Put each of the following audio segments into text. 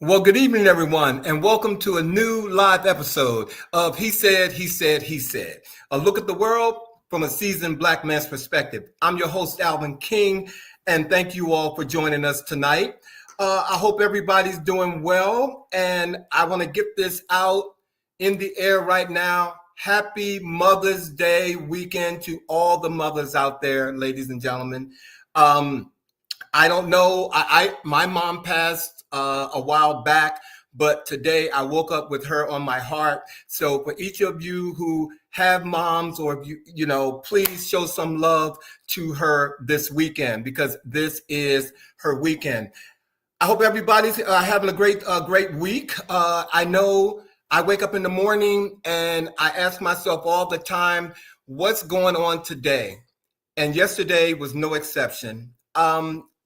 Well, good evening, everyone, and welcome to a new live episode of He Said, He Said, He Said, a look at the world from a seasoned Black man's perspective. I'm your host, Alvin King, and thank you all for joining us tonight. I hope everybody's doing well, and I want to get this out in the air right now. Happy Mother's Day weekend to all the mothers out there, ladies and gentlemen. I don't know. My mom passed a while back, but today I woke up with her on my heart. So for each of you who have moms, or if you know, please show some love to her this weekend because this is her weekend. I hope everybody's having a great week. I know I wake up in the morning and I ask myself all the time, what's going on today? And yesterday was no exception.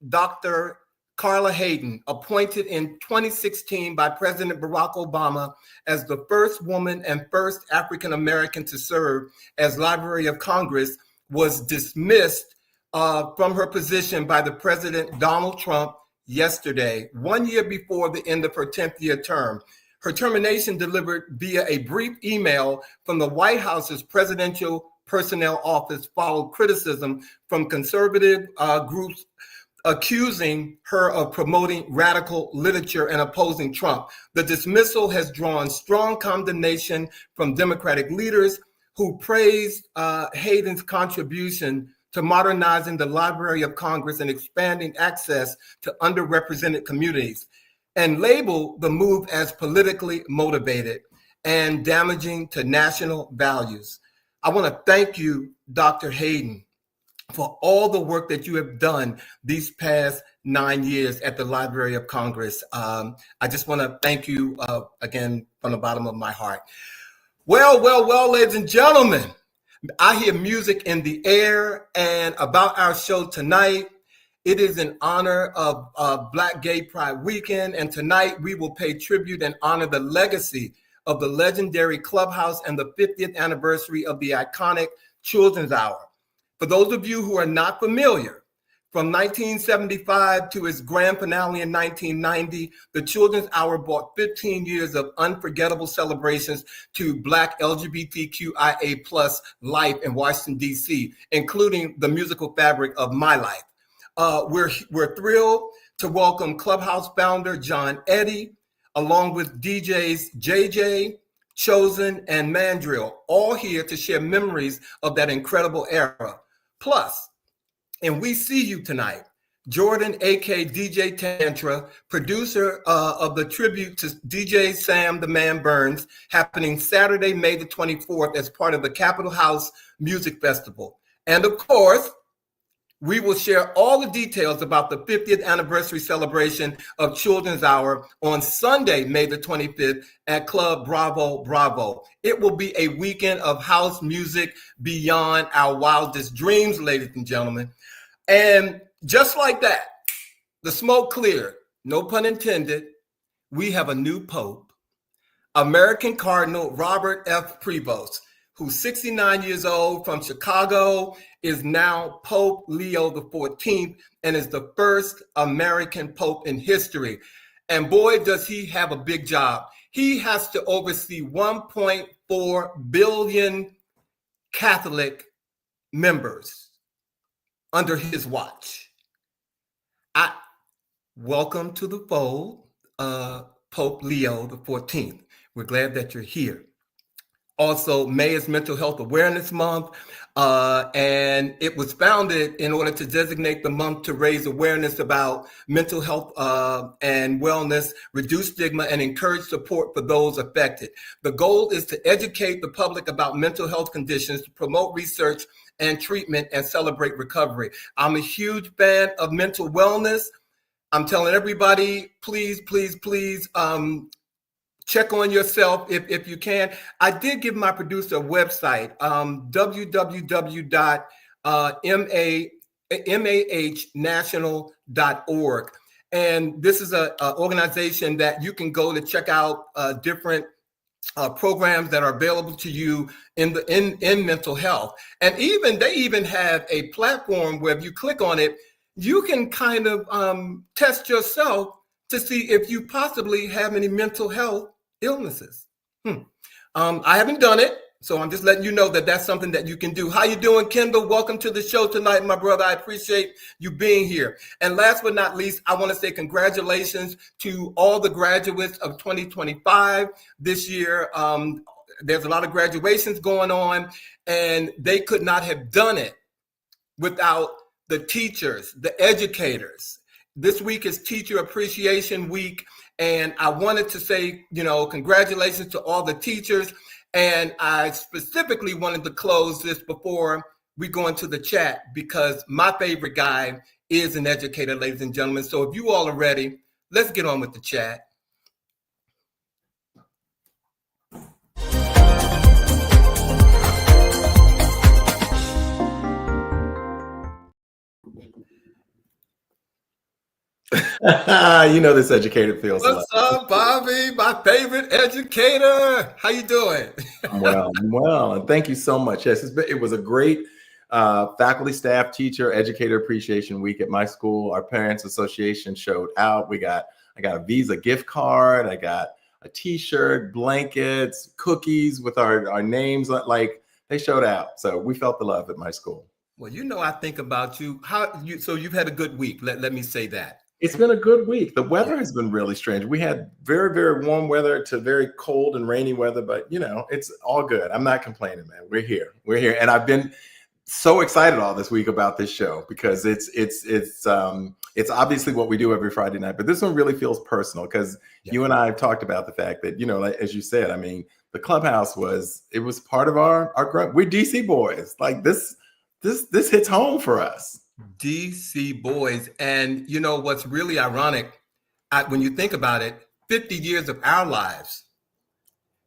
Dr. Carla Hayden, appointed in 2016 by President Barack Obama as the first woman and first African American to serve as Library of Congress, was dismissed from her position by the President Donald Trump yesterday, 1 year before the end of her 10th year term. Her termination delivered via a brief email from the White House's Presidential Personnel Office followed criticism from conservative groups accusing her of promoting radical literature and opposing Trump. The dismissal has drawn strong condemnation from Democratic leaders who praised Hayden's contribution to modernizing the Library of Congress and expanding access to underrepresented communities, and labeled the move as politically motivated and damaging to national values. I want to thank you, Dr. Hayden, for all the work that you have done these past 9 years at the Library of Congress. I just want to thank you again from the bottom of my heart. Well, ladies and gentlemen, I hear music in the air, and about our show tonight, it is in honor of Black Gay Pride Weekend, and tonight we will pay tribute and honor the legacy of the legendary Clubhouse and the 50th anniversary of the iconic Children's Hour. For those of you who are not familiar, from 1975 to its grand finale in 1990, the Children's Hour brought 15 years of unforgettable celebrations to Black LGBTQIA+ life in Washington, D.C., including the musical fabric of My Life. We're thrilled to welcome Clubhouse founder John Eddy, along with DJs JJ, Chosen, and Mandrill, all here to share memories of that incredible era. Plus, and we see you tonight, Jordan, aka DJ Tantra, producer of the tribute to DJ Sam the Man Burns, happening Saturday, May the 24th as part of the Capitol House Music Festival. And of course, we will share all the details about the 50th anniversary celebration of Children's Hour on Sunday, May the 25th at Club Bravo Bravo. It will be a weekend of house music beyond our wildest dreams, ladies and gentlemen. And just like that, the smoke cleared, no pun intended, we have a new Pope, American Cardinal Robert F. Prevost, who's 69 years old, from Chicago, is now Pope Leo XIV and is the first American Pope in history. And boy, does he have a big job. He has to oversee 1.4 billion Catholic members under his watch. Welcome to the fold, Pope Leo XIV. We're glad that you're here. Also, May is Mental Health Awareness Month, and it was founded in order to designate the month to raise awareness about mental health and wellness, reduce stigma, and encourage support for those affected. The goal is to educate the public about mental health conditions, to promote research and treatment, and celebrate recovery. I'm a huge fan of mental wellness. I'm telling everybody, please, check on yourself if you can. I did give my producer a website, www.mahnational.org. And this is an organization that you can go to check out different programs that are available to you in mental health. And they even have a platform where if you click on it, you can kind of test yourself to see if you possibly have any mental health illnesses. I haven't done it, so I'm just letting you know that that's something that you can do. How you doing, Kendall? Welcome to the show tonight, my brother. I appreciate you being here. And last but not least, I want to say congratulations to all the graduates of 2025 this year. There's a lot of graduations going on, and they could not have done it without the teachers, the educators. This week is Teacher Appreciation Week, and I wanted to say, congratulations to all the teachers. And I specifically wanted to close this before we go into the chat, because my favorite guy is an educator, ladies and gentlemen. So if you all are ready, let's get on with the chat. This educator feels. What's up, Bobby? My favorite educator. How you doing? Well, and thank you so much. Yes, it was a great faculty, staff, teacher, educator appreciation week at my school. Our Parents Association showed out. I got a Visa gift card. I got a T-shirt, blankets, cookies with our names. Like, they showed out. So we felt the love at my school. Well, I think about you. So you've had a good week. Let me say that. It's been a good week. The weather has been really strange. We had very, very warm weather to very cold and rainy weather, but it's all good. I'm not complaining, man. We're here. And I've been so excited all this week about this show, because it's obviously what we do every Friday night, but this one really feels personal, because you and I have talked about the fact that, as you said, I mean, the Clubhouse was part of our growth. We're DC boys. Like, this hits home for us. DC boys. And what's really ironic, when you think about it, 50 years of our lives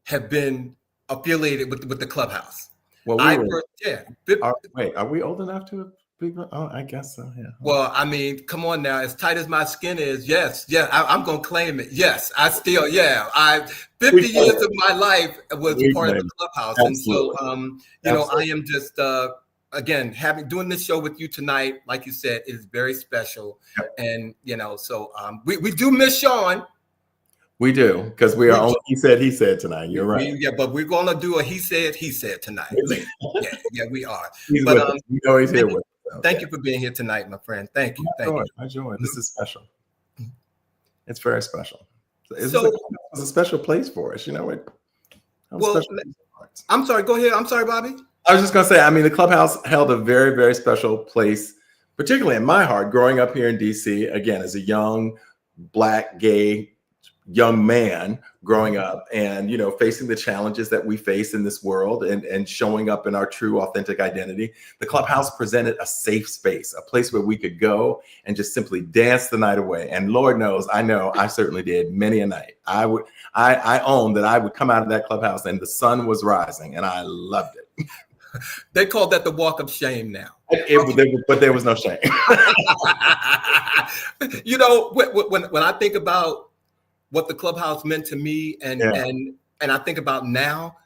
have been affiliated with the Clubhouse. Well, are we old enough to be? Oh, I guess so. Yeah. Well, I mean, come on now. As tight as my skin is, yes, I'm gonna claim it. Yes, I still, 50 years of my life was part of the Clubhouse, Absolutely. and so, I am just. Again, doing this show with you tonight, like you said, is very special. Yep. And, so we do miss Sean. We do, because we are only he said tonight. You're right. But we're going to do a he said tonight. We are. He's here with us. Thank you for being here tonight, my friend. Thank you. I enjoy it. This is special. It's very special. It's a special place for us. I'm sorry. Go ahead. I'm sorry, Bobby. I was just going to say, I mean, the Clubhouse held a very, very special place, particularly in my heart, growing up here in DC, again, as a young, Black, gay, young man growing up and, facing the challenges that we face in this world and showing up in our true, authentic identity. The Clubhouse presented a safe space, a place where we could go and just simply dance the night away. And Lord knows, I certainly did many a night. I own that I would come out of that Clubhouse and the sun was rising, and I loved it. They call that the walk of shame now. But there was no shame. When I think about what the Clubhouse meant to me and I think about now,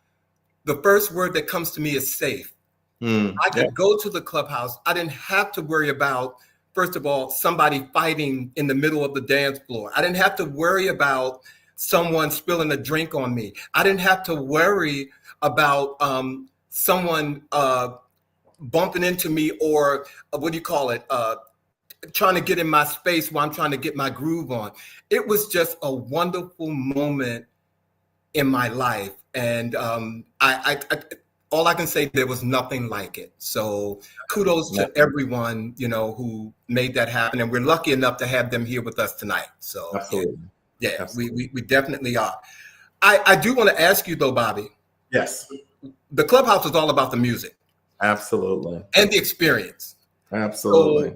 the first word that comes to me is safe. I could go to the Clubhouse. I didn't have to worry about, first of all, somebody fighting in the middle of the dance floor. I didn't have to worry about someone spilling a drink on me. I didn't have to worry about someone bumping into me or trying to get in my space while I'm trying to get my groove on. It was just a wonderful moment in my life. And I all I can say, there was nothing like it. So kudos to everyone, who made that happen. And we're lucky enough to have them here with us tonight. So absolutely. We definitely are. I do want to ask you though, Bobby. Yes. The Clubhouse is all about the music. Absolutely. And the experience. Absolutely. So,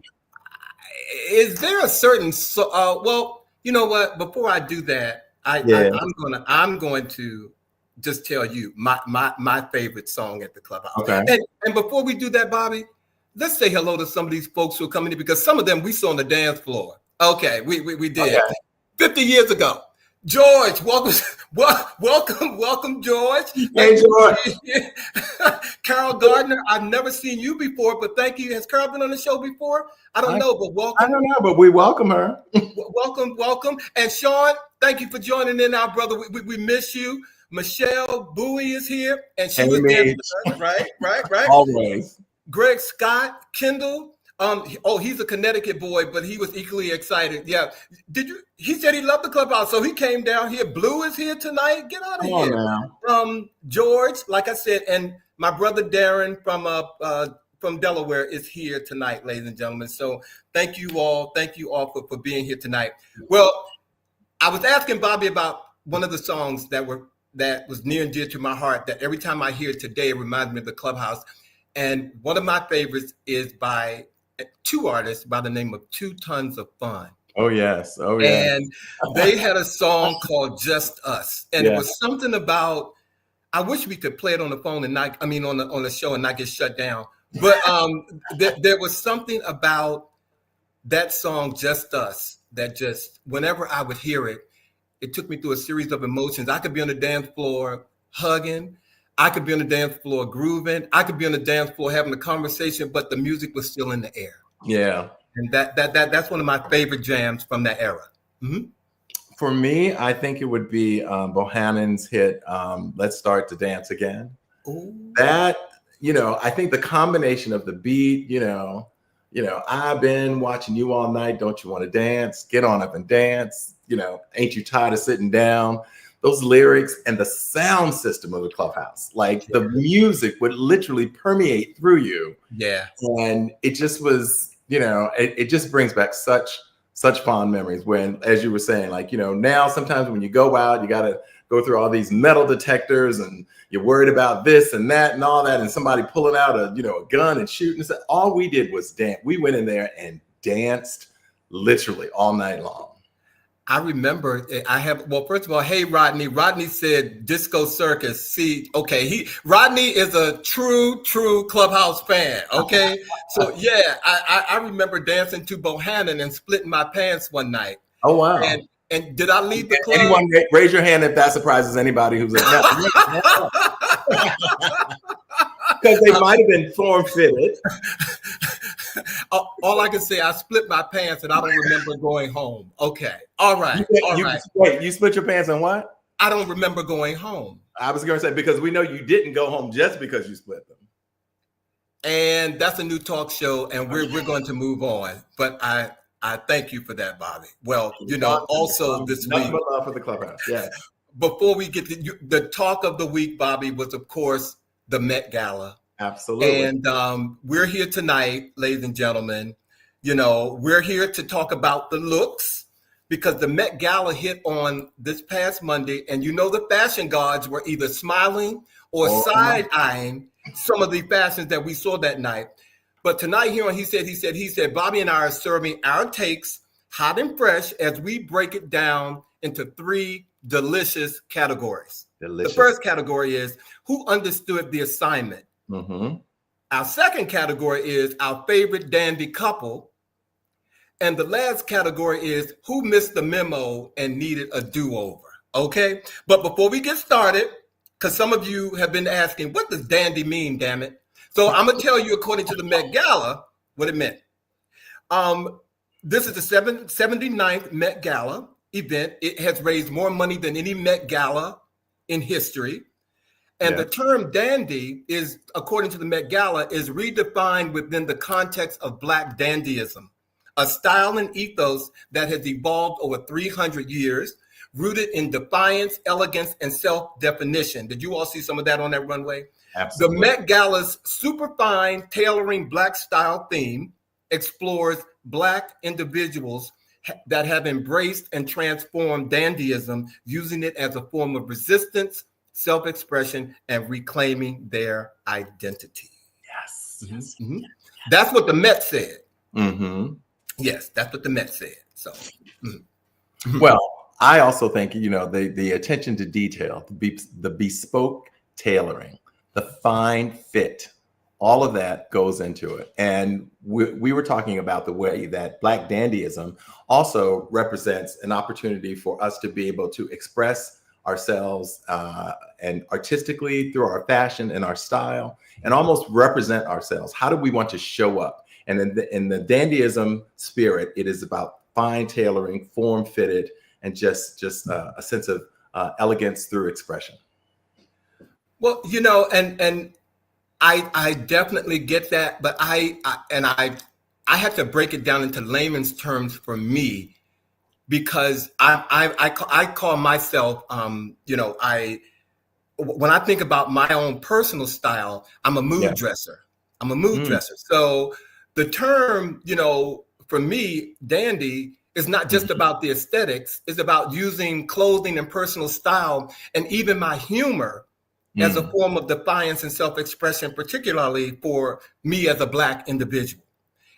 is there a certain, well, you know what, before I do that, I'm going to just tell you my favorite song at the Clubhouse. Okay. And before we do that, Bobby, let's say hello to some of these folks who are coming in, because some of them we saw on the dance floor. Okay, we did. Okay. 50 years ago. George, welcome, welcome, George. Hey, George. Carol Gardner, I've never seen you before, but thank you. Has Carol been on the show before? I don't know, but welcome. I don't know, but we welcome her. welcome. And Sean, thank you for joining in, our brother. We miss you. Michelle Bowie is here, and she was there with us, right. Always. Greg Scott, Kendall. He's a Connecticut boy, but he was equally excited. Yeah. He said he loved the Clubhouse, so he came down here. Blue is here tonight. Get out of here. Now. George, like I said, and my brother Darren from Delaware is here tonight, ladies and gentlemen. So thank you all for being here tonight. Well, I was asking Bobby about one of the songs that was near and dear to my heart, that every time I hear it today, it reminds me of the Clubhouse. And one of my favorites is by two artists by the name of 2 Tons of Fun. Oh, yes. And they had a song called Just Us. And It was something about, I wish we could play it on the phone and not, on the show and not get shut down. But there was something about that song, Just Us, that just, whenever I would hear it, it took me through a series of emotions. I could be on the dance floor hugging. I could be on the dance floor grooving. I could be on the dance floor having a conversation, but the music was still in the air. Yeah. And that's one of my favorite jams from that era. Mm-hmm. For me, I think it would be Bohannon's hit, Let's Start to Dance Again. Ooh. That, I think the combination of the beat, I've been watching you all night. Don't you want to dance? Get on up and dance. Ain't you tired of sitting down? Those lyrics and the sound system of the Clubhouse, the music would literally permeate through you. Yeah. And it just was, it just brings back such fond memories when, as you were saying, now sometimes when you go out, you got to go through all these metal detectors and you're worried about this and that and all that. And somebody pulling out a gun and shooting. So all we did was dance. We went in there and danced literally all night long. I remember first of all, hey, Rodney. Rodney said Disco Circus. See, okay, Rodney is a true Clubhouse fan. Okay. So yeah, I remember dancing to Bohannon and splitting my pants one night. Oh, wow. And did I leave the club? Anyone raise your hand if that surprises anybody who's no. Because they might have been form-fitted. All I can say, I split my pants and I don't remember going home. Okay. All right. Wait, you split your pants and what? I don't remember going home. I was going to say, because we know you didn't go home just because you split them. And that's a new talk show, and we're going to move on. But I thank you for that, Bobby. Well, also this week. Nothing but love for the Clubhouse. Yeah. Before we get to the talk of the week, Bobby, was of course the Met Gala. Absolutely. And we're here tonight, ladies and gentlemen. We're here to talk about the looks, because the Met Gala hit on this past Monday, and the fashion gods were either smiling or side-eyeing some of the fashions that we saw that night. But tonight here on He Said, Bobby and I are serving our takes hot and fresh as we break it down into 3 delicious categories. The first category is who understood the assignment. Mm-hmm. Our second category is our favorite dandy couple. And the last category is who missed the memo and needed a do-over. Okay? But before we get started, because some of you have been asking, what does dandy mean, damn it? So I'm going to tell you, according to the Met Gala, what it meant. This is the 79th Met Gala event. It has raised more money than any Met Gala in history. And the term dandy is, according to the Met Gala, is redefined within the context of Black dandyism, a style and ethos that has evolved over 300 years, rooted in defiance, elegance, and self-definition. Did you all see some of that on that runway? Absolutely. The Met Gala's superfine tailoring Black style theme explores Black individuals that have embraced and transformed dandyism, using it as a form of resistance, self-expression, and reclaiming their identity. Yes. Mm-hmm. That's what the Met said. Mm-hmm. Yes, that's what the Met said. So, Well, I also think, the attention to detail, the bespoke tailoring, the fine fit All of that goes into it. And we were talking about the way that Black dandyism also represents an opportunity for us to be able to express ourselves and artistically through our fashion and our style, and almost represent ourselves. How do we want to show up? And in the dandyism spirit, it is about fine tailoring, form fitted, and just a sense of elegance through expression. Well, and I definitely get that, but I had to break it down into layman's terms for me, because I call myself, when I think about my own personal style, I'm a mood dresser. I'm a mood dresser. So the term, for me, dandy is not just about the aesthetics. It's about using clothing and personal style and even my humor as a form of defiance and self-expression, particularly for me as a Black individual.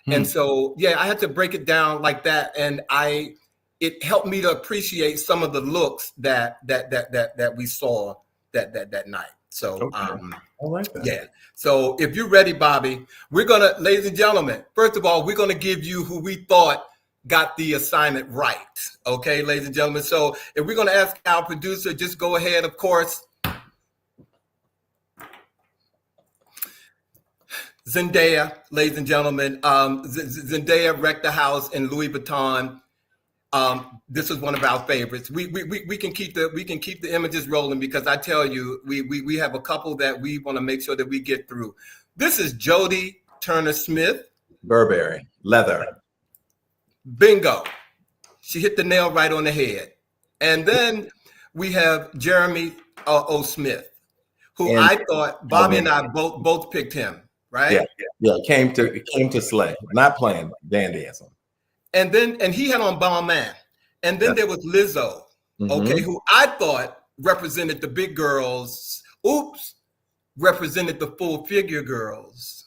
And so, I had to break it down like that. And it helped me to appreciate some of the looks that we saw that night. So, I like that. Yeah. So if you're ready, Bobby, ladies and gentlemen, first of all, we're going to give you who we thought got the assignment right. Okay, ladies and gentlemen. So if we're going to ask our producer, just go ahead, of course. Zendaya, ladies and gentlemen, Zendaya wrecked the house in Louis Vuitton. This is one of our favorites. We can keep the images rolling, because I tell you, we have a couple that we want to make sure that we get through. This is Jodie Turner-Smith. Burberry, leather. Bingo. She hit the nail right on the head. And then we have Jeremy O. Smith, who I thought Bobby and I both picked him, right? Yeah. Came to slay, not playing dandyism. And he had on Balmain. And then there was Lizzo, okay, who I thought represented the big girls. Represented the full figure girls.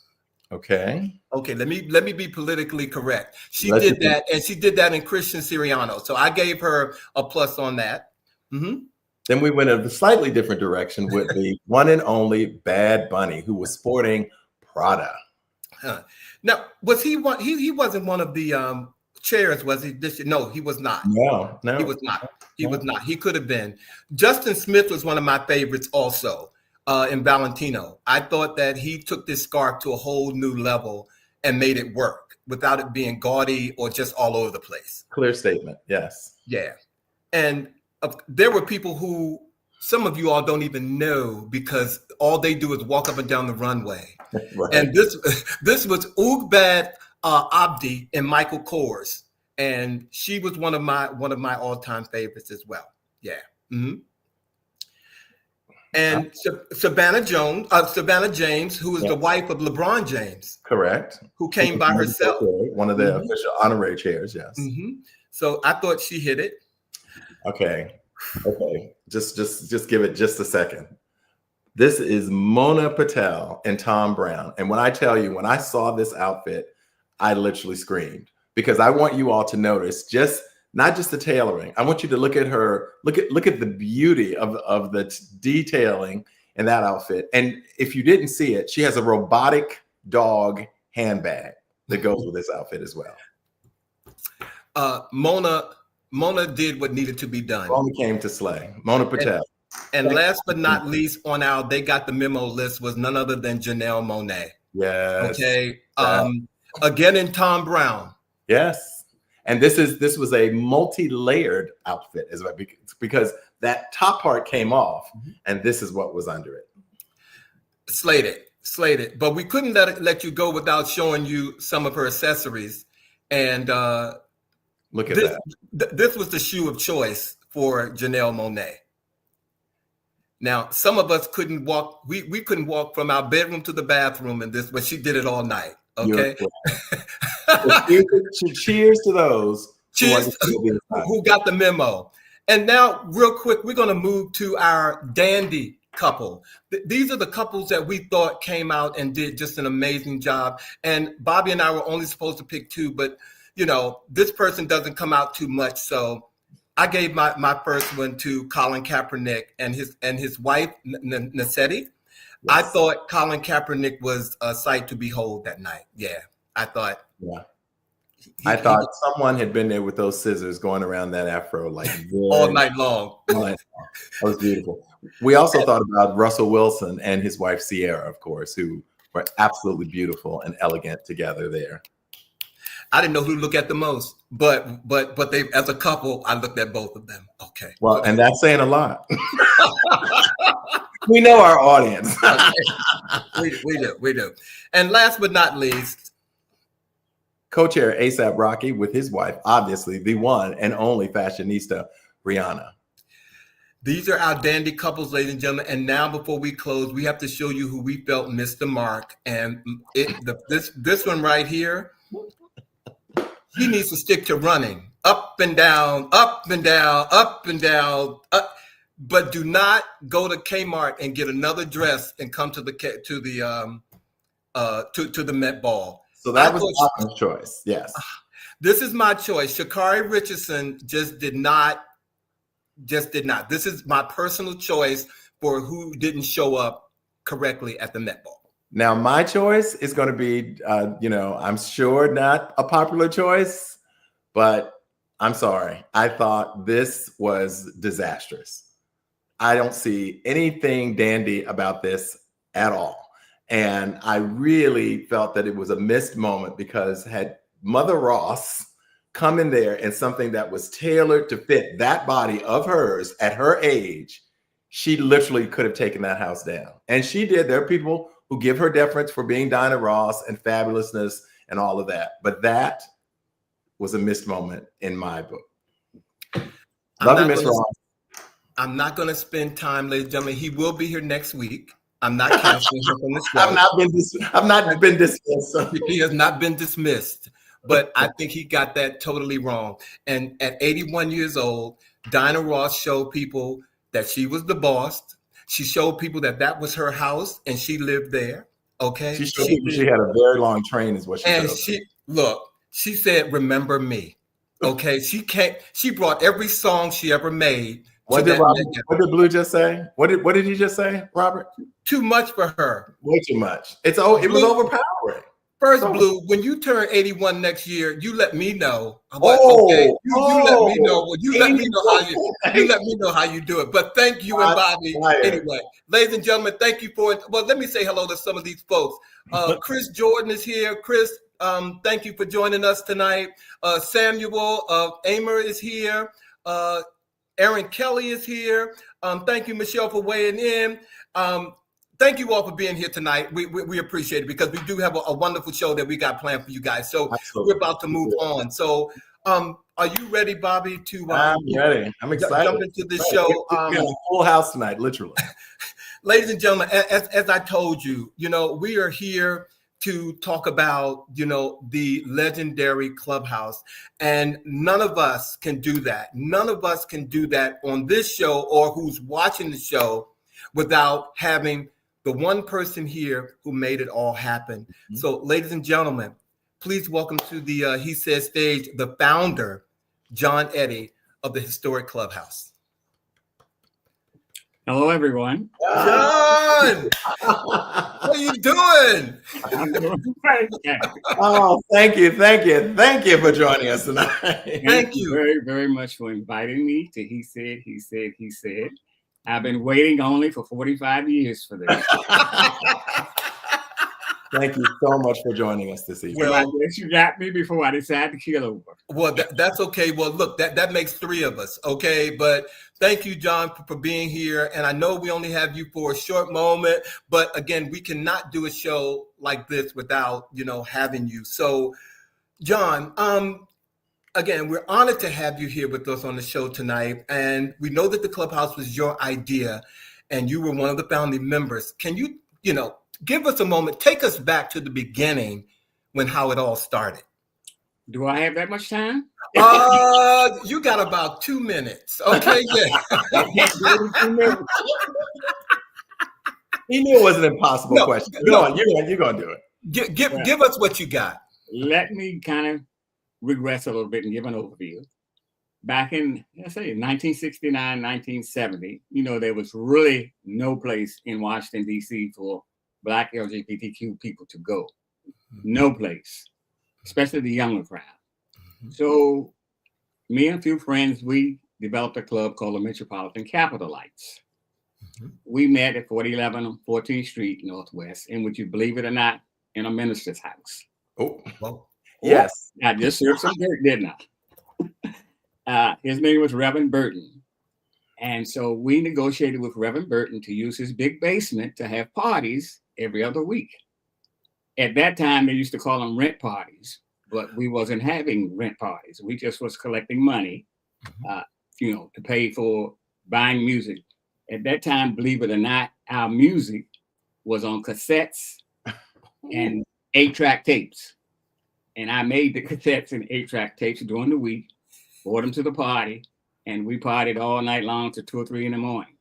Okay, let me be politically correct. She did that, and she did that in Christian Siriano. So I gave her a plus on that. Then we went a slightly different direction with the one and only Bad Bunny, who was sporting Prada. Now, was he one? He wasn't one of the chairs, was he? No, he was not. No, he was not. He was not. He could have been. Justin Smith was one of my favorites also in Valentino. I thought that he took this scarf to a whole new level and made it work without it being gaudy or just all over the place. Clear statement. Yes. Yeah. And there were people who some of you all don't even know, because all they do is walk up and down the runway. Right. And this was Ugbad Abdi and Michael Kors, and she was one of my all-time favorites as well. Yeah. And Savannah James, who is the wife of LeBron James. Correct. Who came by herself. One of the official honorary chairs, yes. So I thought she hit it. Okay. Just give it just a second. This is Mona Patel and Tom Brown. And when I tell you, when I saw this outfit, I literally screamed, because I want you all to notice not just the tailoring. I want you to look at her, look at the beauty of the detailing in that outfit. And if you didn't see it, she has a robotic dog handbag that goes with this outfit as well. Mona did what needed to be done. Mona came to slay. Mona Patel. And last but not least on our They Got the Memo list was none other than Janelle Monáe. Yes. Okay. Again in Tom Brown. Yes. And this was a multi-layered outfit as well, because that top part came off and this is what was under it. Slated. But we couldn't let you go without showing you some of her accessories. And look at that. This was the shoe of choice for Janelle Monáe. Now, some of us couldn't walk. We couldn't walk from our bedroom to the bathroom in this, but she did it all night. Okay. Cheers to those who got the memo. And now, real quick, we're going to move to our dandy couple. These are the couples that we thought came out and did just an amazing job. And Bobby and I were only supposed to pick two, but this person doesn't come out too much, so I gave my first one to Colin Kaepernick and his wife Nassetti. Yes. I thought Colin Kaepernick was a sight to behold that night. Yeah, I thought. Yeah. I thought someone had been there with those scissors going around that afro like all night long. That was beautiful. We also thought about Russell Wilson and his wife Sierra, of course, who were absolutely beautiful and elegant together there. I didn't know who to look at the most, but they, as a couple, I looked at both of them. Okay. Well, and that's saying a lot. We know our audience. Okay. We do. And last but not least, co-chair ASAP Rocky with his wife, obviously the one and only fashionista, Rihanna. These are our dandy couples, ladies and gentlemen. And now, before we close, we have to show you who we felt missed the mark. And this one right here, he needs to stick to running up and down, up and down, up and down. But do not go to Kmart and get another dress and come to the Met Ball. So that was Austin's choice. Yes. This is my choice. Sha'Carri Richardson just did not. This is my personal choice for who didn't show up correctly at the Met Ball. Now, my choice is going to be, I'm sure not a popular choice, but I'm sorry. I thought this was disastrous. I don't see anything dandy about this at all. And I really felt that it was a missed moment, because had Mother Ross come in there in something that was tailored to fit that body of hers at her age, she literally could have taken that house down. And she did. There are people who give her deference for being Diana Ross and fabulousness and all of that. But that was a missed moment in my book. Love you, Miss Ross. I'm not going to spend time, ladies and gentlemen. He will be here next week. I'm not canceling him from the show. I've not been dismissed. He has not been dismissed. But I think he got that totally wrong. And at 81 years old, Diana Ross showed people that she was the boss. She showed people that was her house and she lived there. Okay. She showed people she had a very long train, is what she said. And she said, "Remember me." Okay. She brought every song she ever made. What did Blue just say? What did he just say, Robert? Too much for her. Way too much. It was overpowering. First, Blue, when you turn 81 next year, you let me know. You let me know. You let me know how you do it. But thank you, and Bobby. Anyway, ladies and gentlemen, thank you for it. Well, let me say hello to some of these folks. Chris Jordan is here. Chris, thank you for joining us tonight. Samuel Amer is here. Aaron Kelly is here. Thank you, Michelle, for weighing in. Thank you all for being here tonight. We appreciate it, because we do have a wonderful show that we got planned for you guys. So Absolutely. We're about to move on. So are you ready, Bobby, to I'm ready. I'm excited. Jump into this show. We got a full house tonight, literally. Ladies and gentlemen, as I told you, we are here to talk about, the legendary Clubhouse. And none of us can do that. None of us can do that on this show, or who's watching the show, without having the one person here who made it all happen. Mm-hmm. So, ladies and gentlemen, please welcome to the He Said stage, the founder, John Eddy of the historic Clubhouse. Hello, everyone. John! What are you doing? I'm doing great. Oh, thank you for joining us tonight. Thank you very, very much for inviting me to He Said. I've been waiting only for 45 years for this. Thank you so much for joining us this evening. Well, I guess you got me before I decided to kill over. Well, that's okay. Well, look, that makes three of us, okay? But thank you, John, for being here. And I know we only have you for a short moment, but again, we cannot do a show like this without, having you. So, John, again, we're honored to have you here with us on the show tonight. And we know that the Clubhouse was your idea and you were one of the founding members. Can you, give us a moment, take us back to the beginning when how it all started? Do I have that much time? You got about 2 minutes. Okay, yeah. He knew it was an impossible question. Go on, you're going to do it. Give us what you got. Let me kind of regress a little bit and give an overview. back in, let's say, 1969, 1970, there was really no place in Washington, D.C. for Black LGBTQ people to go. No place, especially the younger crowd. So me and a few friends, we developed a club called the Metropolitan Capitalites. We met at 4011 on 14th Street Northwest, and would you believe it or not, in a minister's house. Oh, Well, yes. I just served some dirt, didn't I? His name was Reverend Burton. And so we negotiated with Reverend Burton to use his big basement to have parties every other week. At that time, they used to call them rent parties, but we wasn't having rent parties. We just was collecting money, to pay for buying music. At that time, believe it or not, our music was on cassettes and 8-track tapes. And I made the cassettes and 8-track tapes during the week, brought them to the party, and we partied all night long to 2 or 3 in the morning.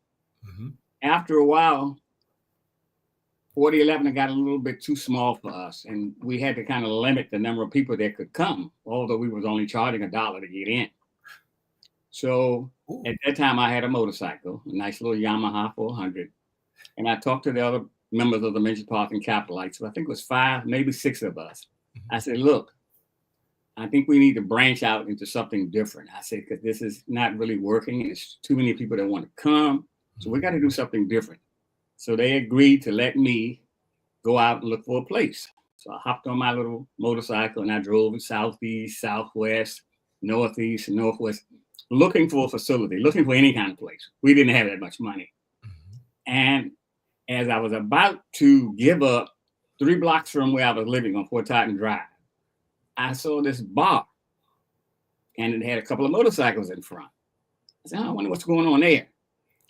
After a while, 4011 got a little bit too small for us, and we had to kind of limit the number of people that could come, although we was only charging $1 to get in. So at that time, I had a motorcycle, a nice little Yamaha 400, and I talked to the other members of the Metropolitan Capitalites. So I think it was 5, maybe 6 of us. I said, look, I think we need to branch out into something different. I said, because this is not really working. It's too many people that want to come. So we got to do something different. So they agreed to let me go out and look for a place. So I hopped on my little motorcycle and I drove southeast, southwest, northeast, and northwest, looking for a facility, looking for any kind of place. We didn't have that much money. And as I was about to give up 3 blocks from where I was living on Fort Totten Drive, I saw this bar and it had a couple of motorcycles in front. I said, I wonder what's going on there.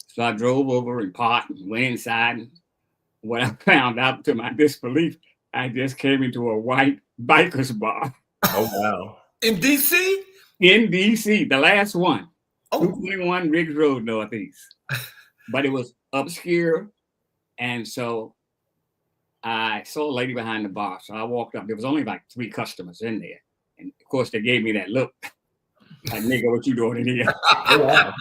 So I drove over and parked and went inside. And what I found out, to my disbelief, I just came into a white bikers bar. Oh, wow. in DC? In DC, the last one. Oh. 221 Riggs Road, Northeast. But it was obscure. And so I saw a lady behind the bar. So I walked up. There was only like 3 customers in there. And of course, they gave me that look. Like, nigga, what you doing in here? Oh, wow.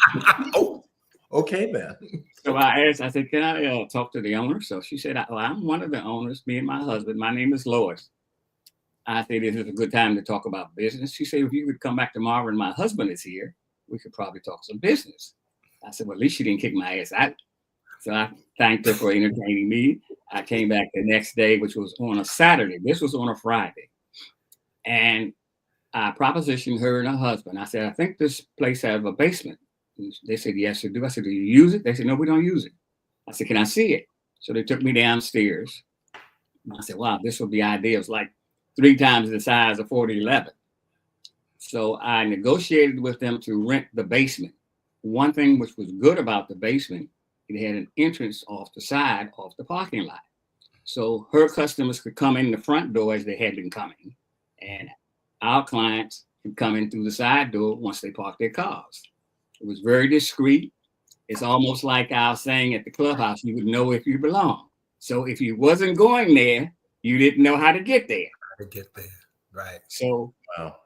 Oh, okay, then. So I asked, I said, can I talk to the owner? So she said, well, I'm one of the owners, me and my husband. My name is Lois. I said, this is a good time to talk about business. She said, if you could come back tomorrow and my husband is here, we could probably talk some business. I said, well, at least she didn't kick my ass out. So I thanked her for entertaining me. I came back the next day, which was on a Saturday. This was on a Friday. And I propositioned her and her husband. I said, I think this place has a basement. And they said, yes, it do. I said, do you use it? They said, no, we don't use it. I said, can I see it? So they took me downstairs. And I said, wow, this would be ideal. It's like 3 times the size of 4011. So I negotiated with them to rent the basement. One thing which was good about the basement, it had an entrance off the side, off the parking lot. So her customers could come in the front door as they had been coming. And our clients could come in through the side door once they parked their cars. It was very discreet. It's almost like I was saying at the Clubhouse, you would know if you belong. So if you wasn't going there, you didn't know how to get there. How to get there, right. So Wow.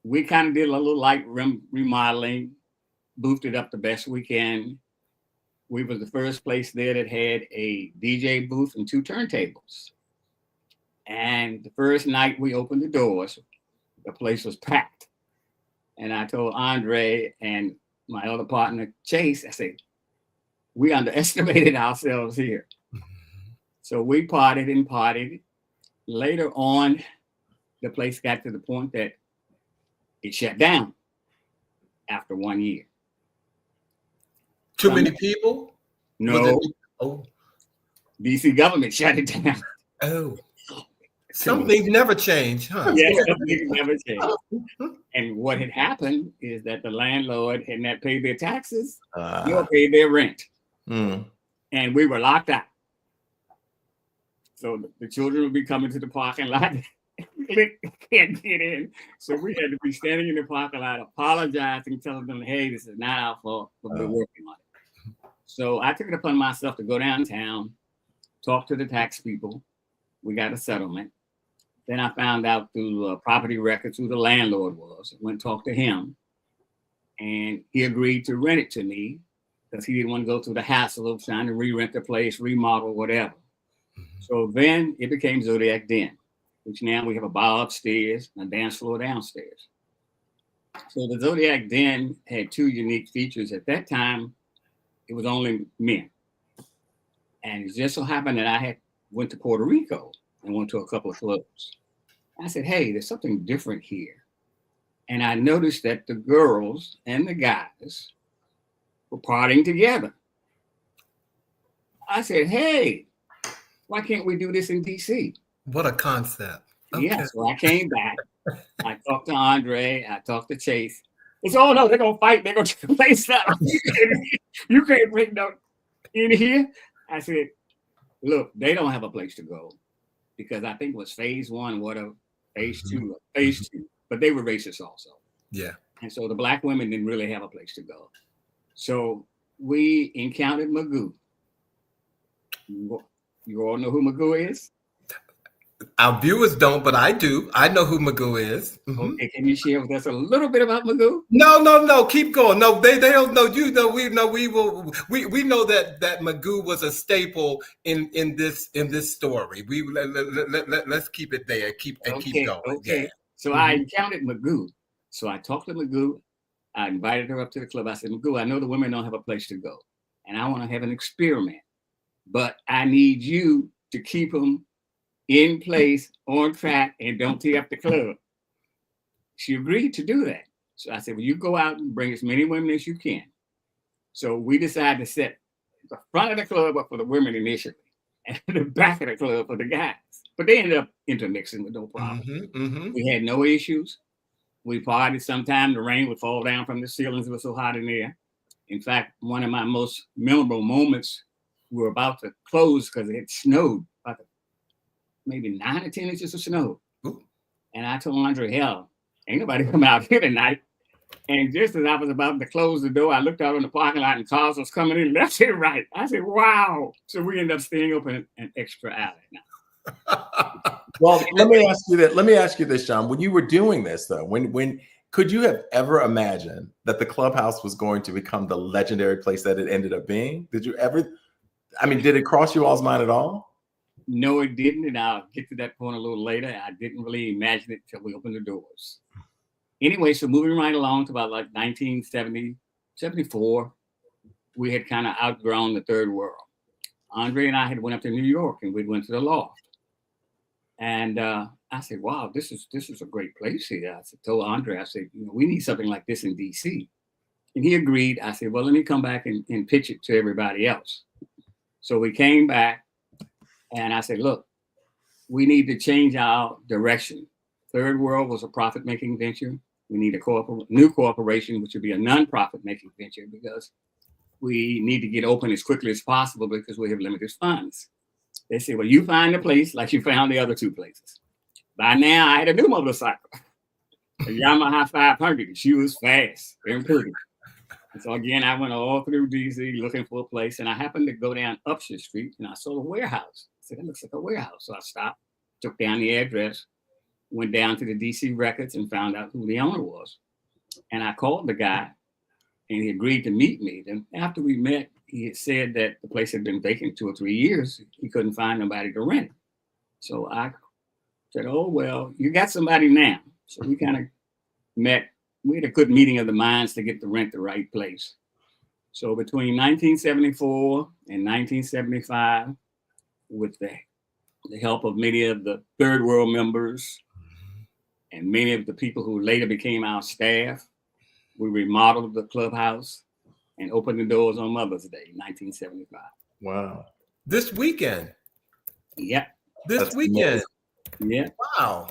we kind of did a little light remodeling, boofed it up the best we can. We were the first place there that had a DJ booth and 2 turntables. And the first night we opened the doors, the place was packed. And I told Andre and my other partner, Chase, I said, we underestimated ourselves here. So we partied and partied. Later on, the place got to the point that it shut down after 1 year. Too many people? No, Oh, DC government shut it down. oh. Some things never change, huh? Yes, some things never change. And what had happened is that the landlord had not paid their taxes, nor paid their rent. And we were locked out. So the children would be coming to the parking lot. Can't get in. So we had to be standing in the parking lot, apologizing, telling them, hey, this is not our fault, but we're working on it. So I took it upon myself to go downtown, talk to the tax people. We got a settlement. Then I found out through property records who the landlord was. I went and talked to him. and he agreed to rent it to me because he didn't want to go through the hassle of trying to re-rent the place, remodel, whatever. So then it became Zodiac Den, which now we have a bar upstairs and a dance floor downstairs. So the Zodiac Den had two unique features. At that time, it was only men. And it just so happened that I went to Puerto Rico and went to a couple of clubs. I said, hey, there's something different here. And I noticed that the girls and the guys were partying together. I said, hey, why can't we do this in DC? What a concept. Okay. Yeah, so I came back. I talked to Andre. I talked to Chase. They said, oh, no, they're going to fight. They're going to place up. You can't bring them in here. I said, look, they don't have a place to go because I think it was phase one, whatever, phase two, but they were racist also. Yeah. And so the Black women didn't really have a place to go. So we encountered Magoo. You all know who Magoo is? Our viewers don't, but I do. I know who Magoo is. Mm-hmm. Okay, can you share with us a little bit about Magoo? No. Keep going. No, they don't know. You know, we know. We know that Magoo was a staple in this story. Let's keep it there. Keep going. Okay. Yeah. So I encountered Magoo. So I talked to Magoo. I invited her up to the club. I said, Magoo, I know the women don't have a place to go, and I want to have an experiment, but I need you to keep them in place, on track, and don't tear up the club. She agreed to do that. So I said, well, you go out and bring as many women as you can. So we decided to set the front of the club up for the women initially, and the back of the club for the guys. But they ended up intermixing with no problem. We had no issues. We partied sometime. The rain would fall down from the ceilings. It was so hot in there. In fact, one of my most memorable moments, we were about to close because it had snowed, maybe 9 or 10 inches of snow. Ooh. And I told Andre, hell, ain't nobody coming out here tonight. And just as I was about to close the door, I looked out on the parking lot and cars was coming in left and right. I said, wow. So we ended up staying open an extra hour now. Well, let me ask you this, John. When you were doing this, though, when could you have ever imagined that the Clubhouse was going to become the legendary place that it ended up being? Did it cross you all's mind at all? No, it didn't. And I'll get to that point a little later. I didn't really imagine it till we opened the doors. Anyway, so moving right along to about like 1970, 74, we had kind of outgrown the third world. Andre and I had went up to New York and we went to the Loft. And I said, wow, this is a great place here. Told Andre, I said, we need something like this in DC. And he agreed. I said, well, let me come back and pitch it to everybody else. So we came back. And I said, look, we need to change our direction. Third World was a profit-making venture. We need a new corporation, which would be a non-profit-making venture because we need to get open as quickly as possible because we have limited funds. They said, well, you find a place like you found the other two places. By now, I had a new motorcycle, a Yamaha 500. She was fast and pretty. And so again, I went all through DC looking for a place, and I happened to go down Upshur Street, and I saw a warehouse. I said, that looks like a warehouse. So I stopped, took down the address, went down to the DC records and found out who the owner was. And I called the guy, and he agreed to meet me. Then after we met, he had said that the place had been vacant 2 or 3 years. He couldn't find nobody to rent it. So I said, oh, well, you got somebody now. So we kind of met. We had a good meeting of the minds to get the rent the right place. So between 1974 and 1975, with the help of many of the Third World members and many of the people who later became our staff, we remodeled the Clubhouse and opened the doors on Mother's Day, 1975. Wow. This weekend. Yeah. This weekend. Amazing. Yeah. Wow.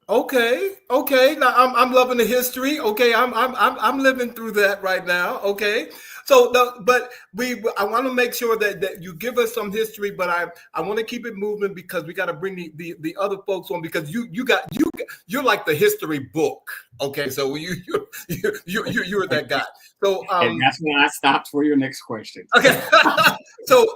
Okay. Now I'm loving the history. Okay, I'm living through that right now. Okay. So, I want to make sure that you give us some history, but I want to keep it moving because we got to bring the other folks on because you're like the history book. Okay, so you're that guy. So and that's when I stopped for your next question. Okay. So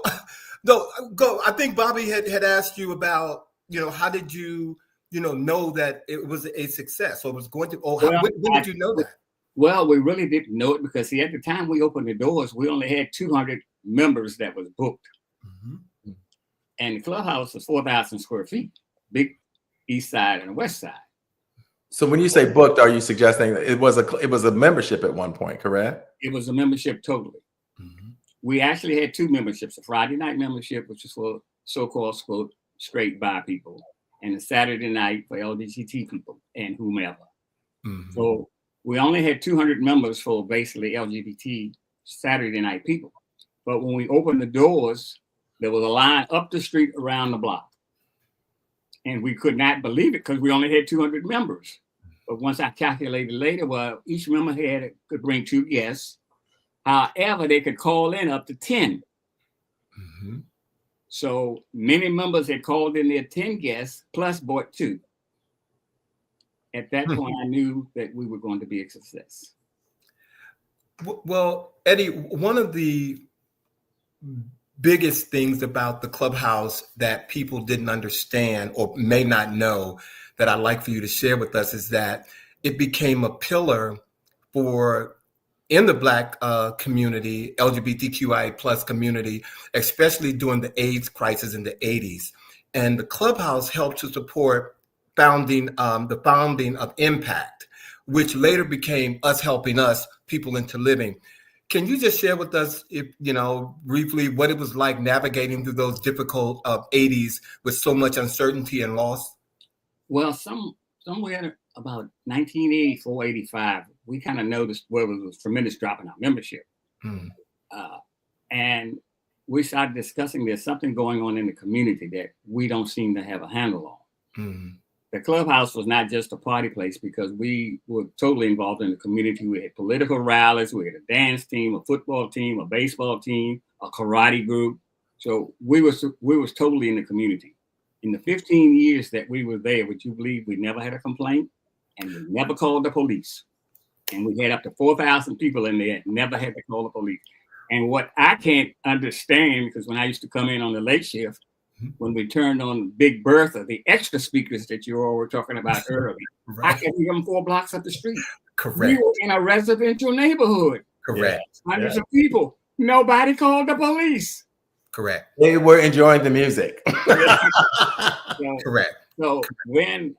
go. I think Bobby had asked you about how did you know that it was a success? So it was going to. When did you know that? Well, we really didn't know it because, see, at the time we opened the doors, we only had 200 members that was booked. Mm-hmm. And the clubhouse was 4,000 square feet, big east side and west side. So when you say booked, are you suggesting that it was a membership at one point, correct? It was a membership totally. Mm-hmm. We actually had two memberships, a Friday night membership, which was for so-called straight bi people, and a Saturday night for LGBT people and whomever. Mm-hmm. So we only had 200 members for basically LGBT Saturday night people. But when we opened the doors, there was a line up the street around the block. And we could not believe it because we only had 200 members. But once I calculated later, well, each member could bring 2 guests. However, they could call in up to 10. Mm-hmm. So many members had called in their 10 guests plus bought 2. At that point, I knew that we were going to be a success. Well, Eddie, one of the biggest things about the clubhouse that people didn't understand or may not know that I'd like for you to share with us is that it became a pillar in the Black community, LGBTQI plus community, especially during the AIDS crisis in the 80s. And the clubhouse helped to support the founding of Impact, which later became Us Helping Us, People into Living. Can you just share with us, briefly what it was like navigating through those difficult 80s with so much uncertainty and loss? Well, somewhere about 1984, 85, we kind of noticed where there was a tremendous drop in our membership. And we started discussing there's something going on in the community that we don't seem to have a handle on. The clubhouse was not just a party place because we were totally involved in the community. We had political rallies, we had a dance team, a football team, a baseball team, a karate group. So we was totally in the community. In the 15 years that we were there, would you believe we never had a complaint and we never called the police? And we had up to 4,000 people in there, never had to call the police. And what I can't understand, because when I used to come in on the late shift, when we turned on Big Bertha, the extra speakers that you all were talking about earlier, right. I could hear them 4 blocks up the street. Correct. We were in a residential neighborhood. Correct. Hundreds of people. Nobody called the police. Correct. They were enjoying the music. Correct. So when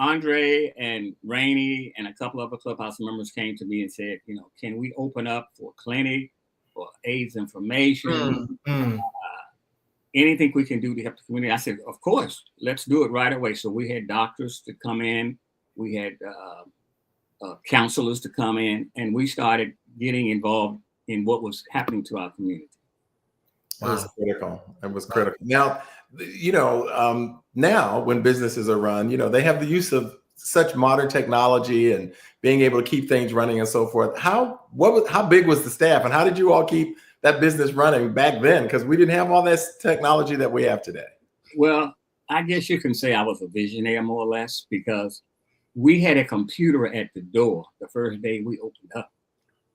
Andre and Rainey and a couple of the clubhouse members came to me and said, can we open up for a clinic for AIDS information? Anything we can do to help the community. I said, of course, let's do it right away. So we had doctors to come in. We had counselors to come in, and we started getting involved in what was happening to our community. Wow. It was critical. It was critical. Now, now when businesses are run, they have the use of such modern technology and being able to keep things running and so forth. How big was the staff, and how did you all keep that business running back then? Because we didn't have all this technology that we have today. Well, I guess you can say I was a visionary more or less, because we had a computer at the door the first day we opened up.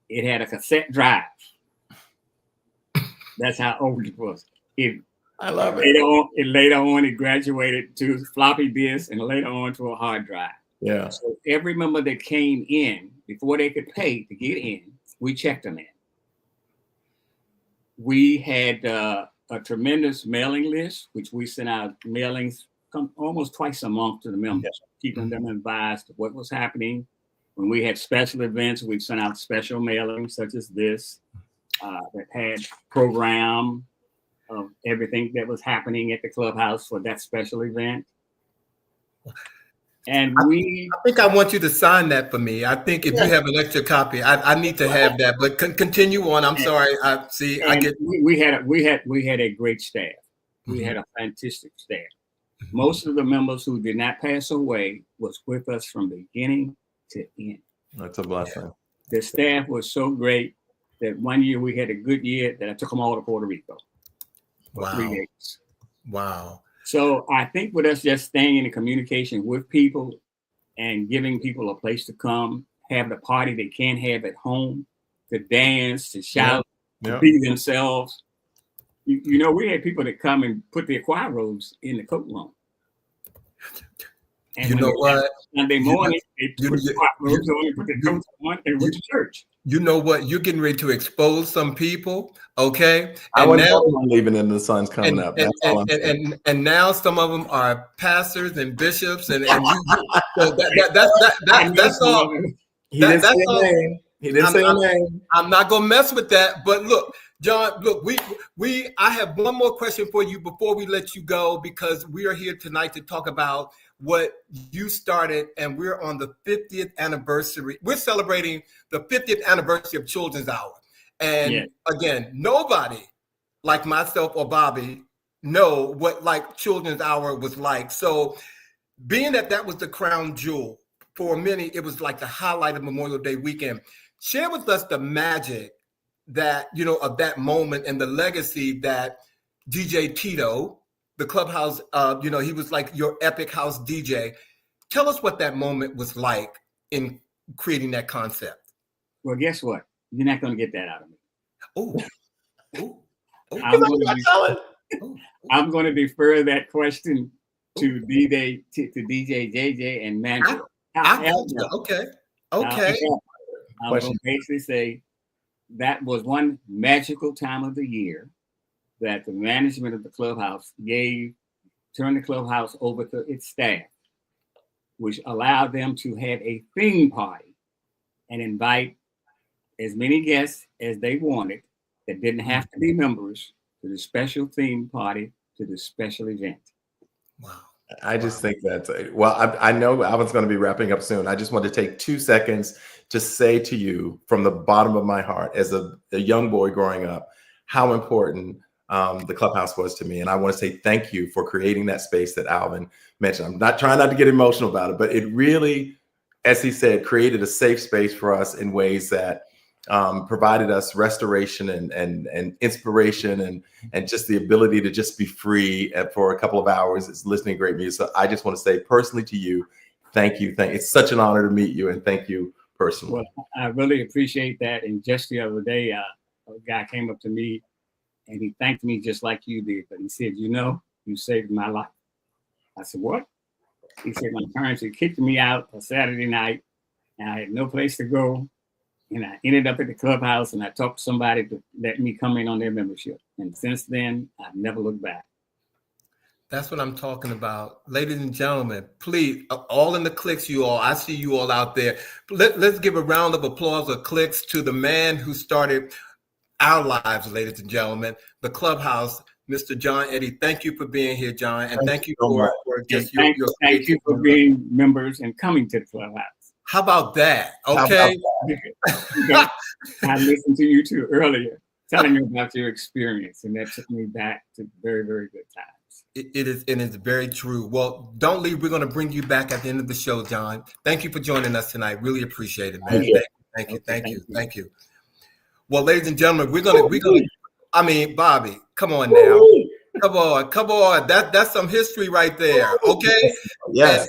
It had a cassette drive. That's how old it was. I love it. Later on, it graduated to floppy disk and later on to a hard drive. Yeah. So every member that came in, before they could pay to get in, we checked them in. We had a tremendous mailing list, which we sent out mailings almost twice a month to the members, keeping them advised of what was happening. When we had special events, we'd send out special mailings such as this that had program of everything that was happening at the clubhouse for that special event. And I think I want you to sign that for me. I think if you have an extra copy, I need to have that. But continue on. I'm sorry. We had a great staff. We had a fantastic staff. Most of the members who did not pass away was with us from beginning to end. That's a blessing. The staff was so great that one year we had a good year that I took them all to Puerto Rico. Wow. 3 days. Wow. So I think with us just staying in communication with people and giving people a place to come, have the party they can't have at home, to dance, to shout, to be themselves. We had people that come and put their choir robes in the coat room. And You when know what? Sunday morning, they put the hot robes on and put the coats on and went to church. You know what? You're getting ready to expose some people, okay? I And wasn't now, planning on leaving and the sun's coming up. That's all I'm saying. and now some of them are pastors and bishops, and so that's all. He didn't say That's a all. name. He didn't say a name. I'm not gonna mess with that. But look, John, look, I have one more question for you before we let you go, because we are here tonight to talk about what you started, and we're on the 50th anniversary. We're celebrating the 50th anniversary of Children's Hour. And again, nobody like myself or Bobby know what like Children's Hour was like. So being that was the crown jewel, for many, it was like the highlight of Memorial Day weekend. Share with us the magic that, of that moment and the legacy that DJ Tito, the Clubhouse, he was like your epic house DJ. Tell us what that moment was like in creating that concept. Well, guess what? You're not going to get that out of me. I'm going to defer that question to DJ JJ and Mandrill. Okay. I'm going to basically say that was one magical time of the year that the management of the Clubhouse turned the Clubhouse over to its staff, which allowed them to have a theme party and invite as many guests as they wanted that didn't have to be members to the special theme party, to the special event. Wow. I just think that's, I know Alvin's going to be wrapping up soon. I just want to take 2 seconds to say to you from the bottom of my heart, as a young boy growing up, how important the Clubhouse was to me. And I want to say thank you for creating that space that Alvin mentioned. I'm not trying not to get emotional about it, but it really, as he said, created a safe space for us in ways that provided us restoration and inspiration and just the ability to just be free for a couple of hours. It's listening to great music. So I just want to say personally to you, thank you. It's such an honor to meet you, and thank you personally. Well, I really appreciate that. And just the other day, a guy came up to me and he thanked me just like you did. But he said, you saved my life. I said, what? He said, my parents had kicked me out a Saturday night and I had no place to go. And I ended up at the Clubhouse and I talked to somebody to let me come in on their membership. And since then, I've never looked back. That's what I'm talking about. Ladies and gentlemen, please, all in the clicks, you all, I see you all out there. Let's give a round of applause or clicks to the man who started our lives, ladies and gentlemen, the Clubhouse, Mr. John Eddy. Thank you for being here, John. And thank you for just thank you for being members and coming to the Clubhouse. How about that? Okay. I listened to you too earlier, telling you about your experience, and that took me back to very, very good times. It is, and it's very true. Well, don't leave. We're going to bring you back at the end of the show, John. Thank you for joining us tonight. Really appreciate it, man. Thank you. Well, ladies and gentlemen, we're gonna. I mean, Bobby, come on now, come on. That's some history right there. Okay. Yes.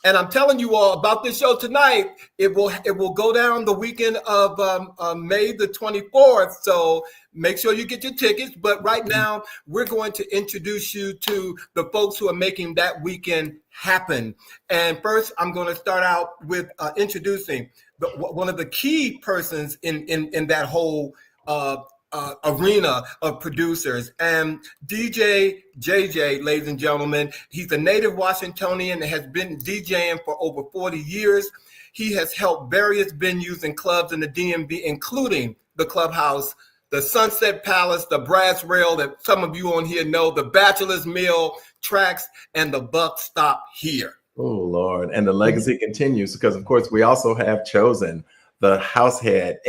And I'm telling you all about this show tonight. It will go down the weekend of May the 24th. So make sure you get your tickets. But right now, we're going to introduce you to the folks who are making that weekend happen. And first, I'm going to start out with introducing one of the key persons in that whole arena of producers, and DJ JJ, ladies and gentlemen. He's a native Washingtonian and has been DJing for over 40 years. He has helped various venues and clubs in the DMV, including the Clubhouse, the Sunset Palace, the Brass Rail that some of you on here know, the Bachelor's Mill, Tracks, and the Buck Stop Here. Oh, Lord. And the legacy continues because, of course, we also have Chosen, the house head,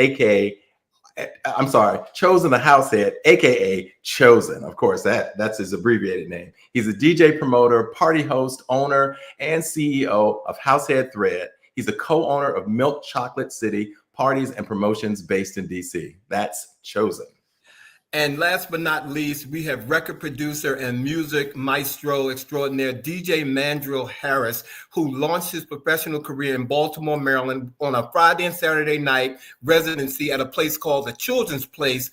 Chosen the house head, aka Chosen. Of course, that's his abbreviated name. He's a DJ promoter, party host, owner, and CEO of Househead Thread. He's a co-owner of Milk Chocolate City Parties and Promotions based in DC. That's Chosen. And last but not least, we have record producer and music maestro extraordinaire DJ Mandrill Harris, who launched his professional career in Baltimore, Maryland on a Friday and Saturday night residency at a place called the Children's Place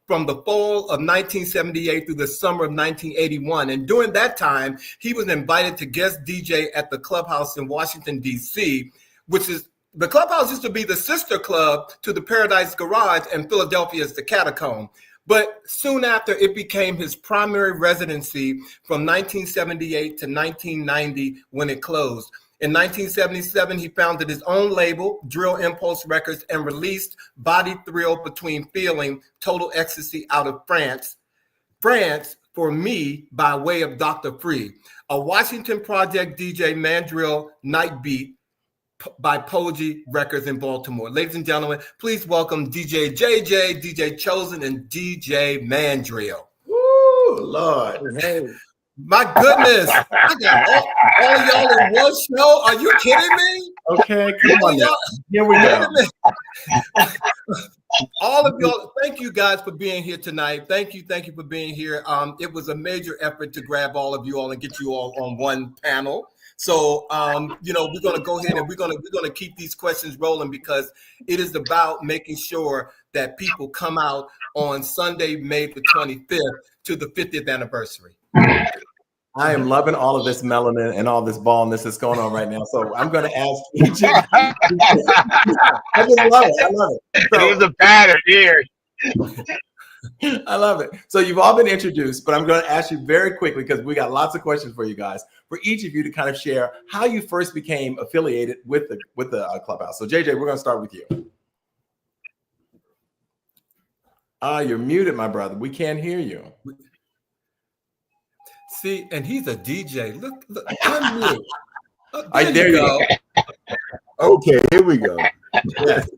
from the fall of 1978 through the summer of 1981. And during that time, he was invited to guest DJ at the Clubhouse in Washington, D.C., which is the Clubhouse used to be the sister club to the Paradise Garage and Philadelphia's the Catacomb. But soon after, it became his primary residency from 1978 to 1990 when it closed. In 1977, he founded his own label, Drill Impulse Records, and released Body Thrill Between Feeling, Total Ecstasy out of France. France, for me, by way of Dr. Free. A Washington Project DJ Mandrill Night Beat by Poji Records in Baltimore. Ladies and gentlemen, please welcome DJ JJ, DJ Chosen, and DJ Mandrill. Woo, Lord. Hey. My goodness, I got all of y'all in one show. Are you kidding me? Okay, come on now. Here we go. All of y'all, thank you guys for being here tonight. Thank you for being here. It was a major effort to grab all of you all and get you all on one panel. So, we're going to go ahead and we're going to keep these questions rolling because it is about making sure that people come out on Sunday, May the 25th to the 50th anniversary. I am loving all of this melanin and all this baldness that's going on right now. So I'm going to ask each of you. I just love it. I love it. So, it was a pattern here. I love it. So you've all been introduced, but I'm going to ask you very quickly because we got lots of questions for you guys. For each of you to kind of share how you first became affiliated with the Clubhouse. So JJ, we're going to start with you. You're muted, my brother. We can't hear you. See, and he's a DJ. Look, unmute. There you go. Okay, here we go. Yes.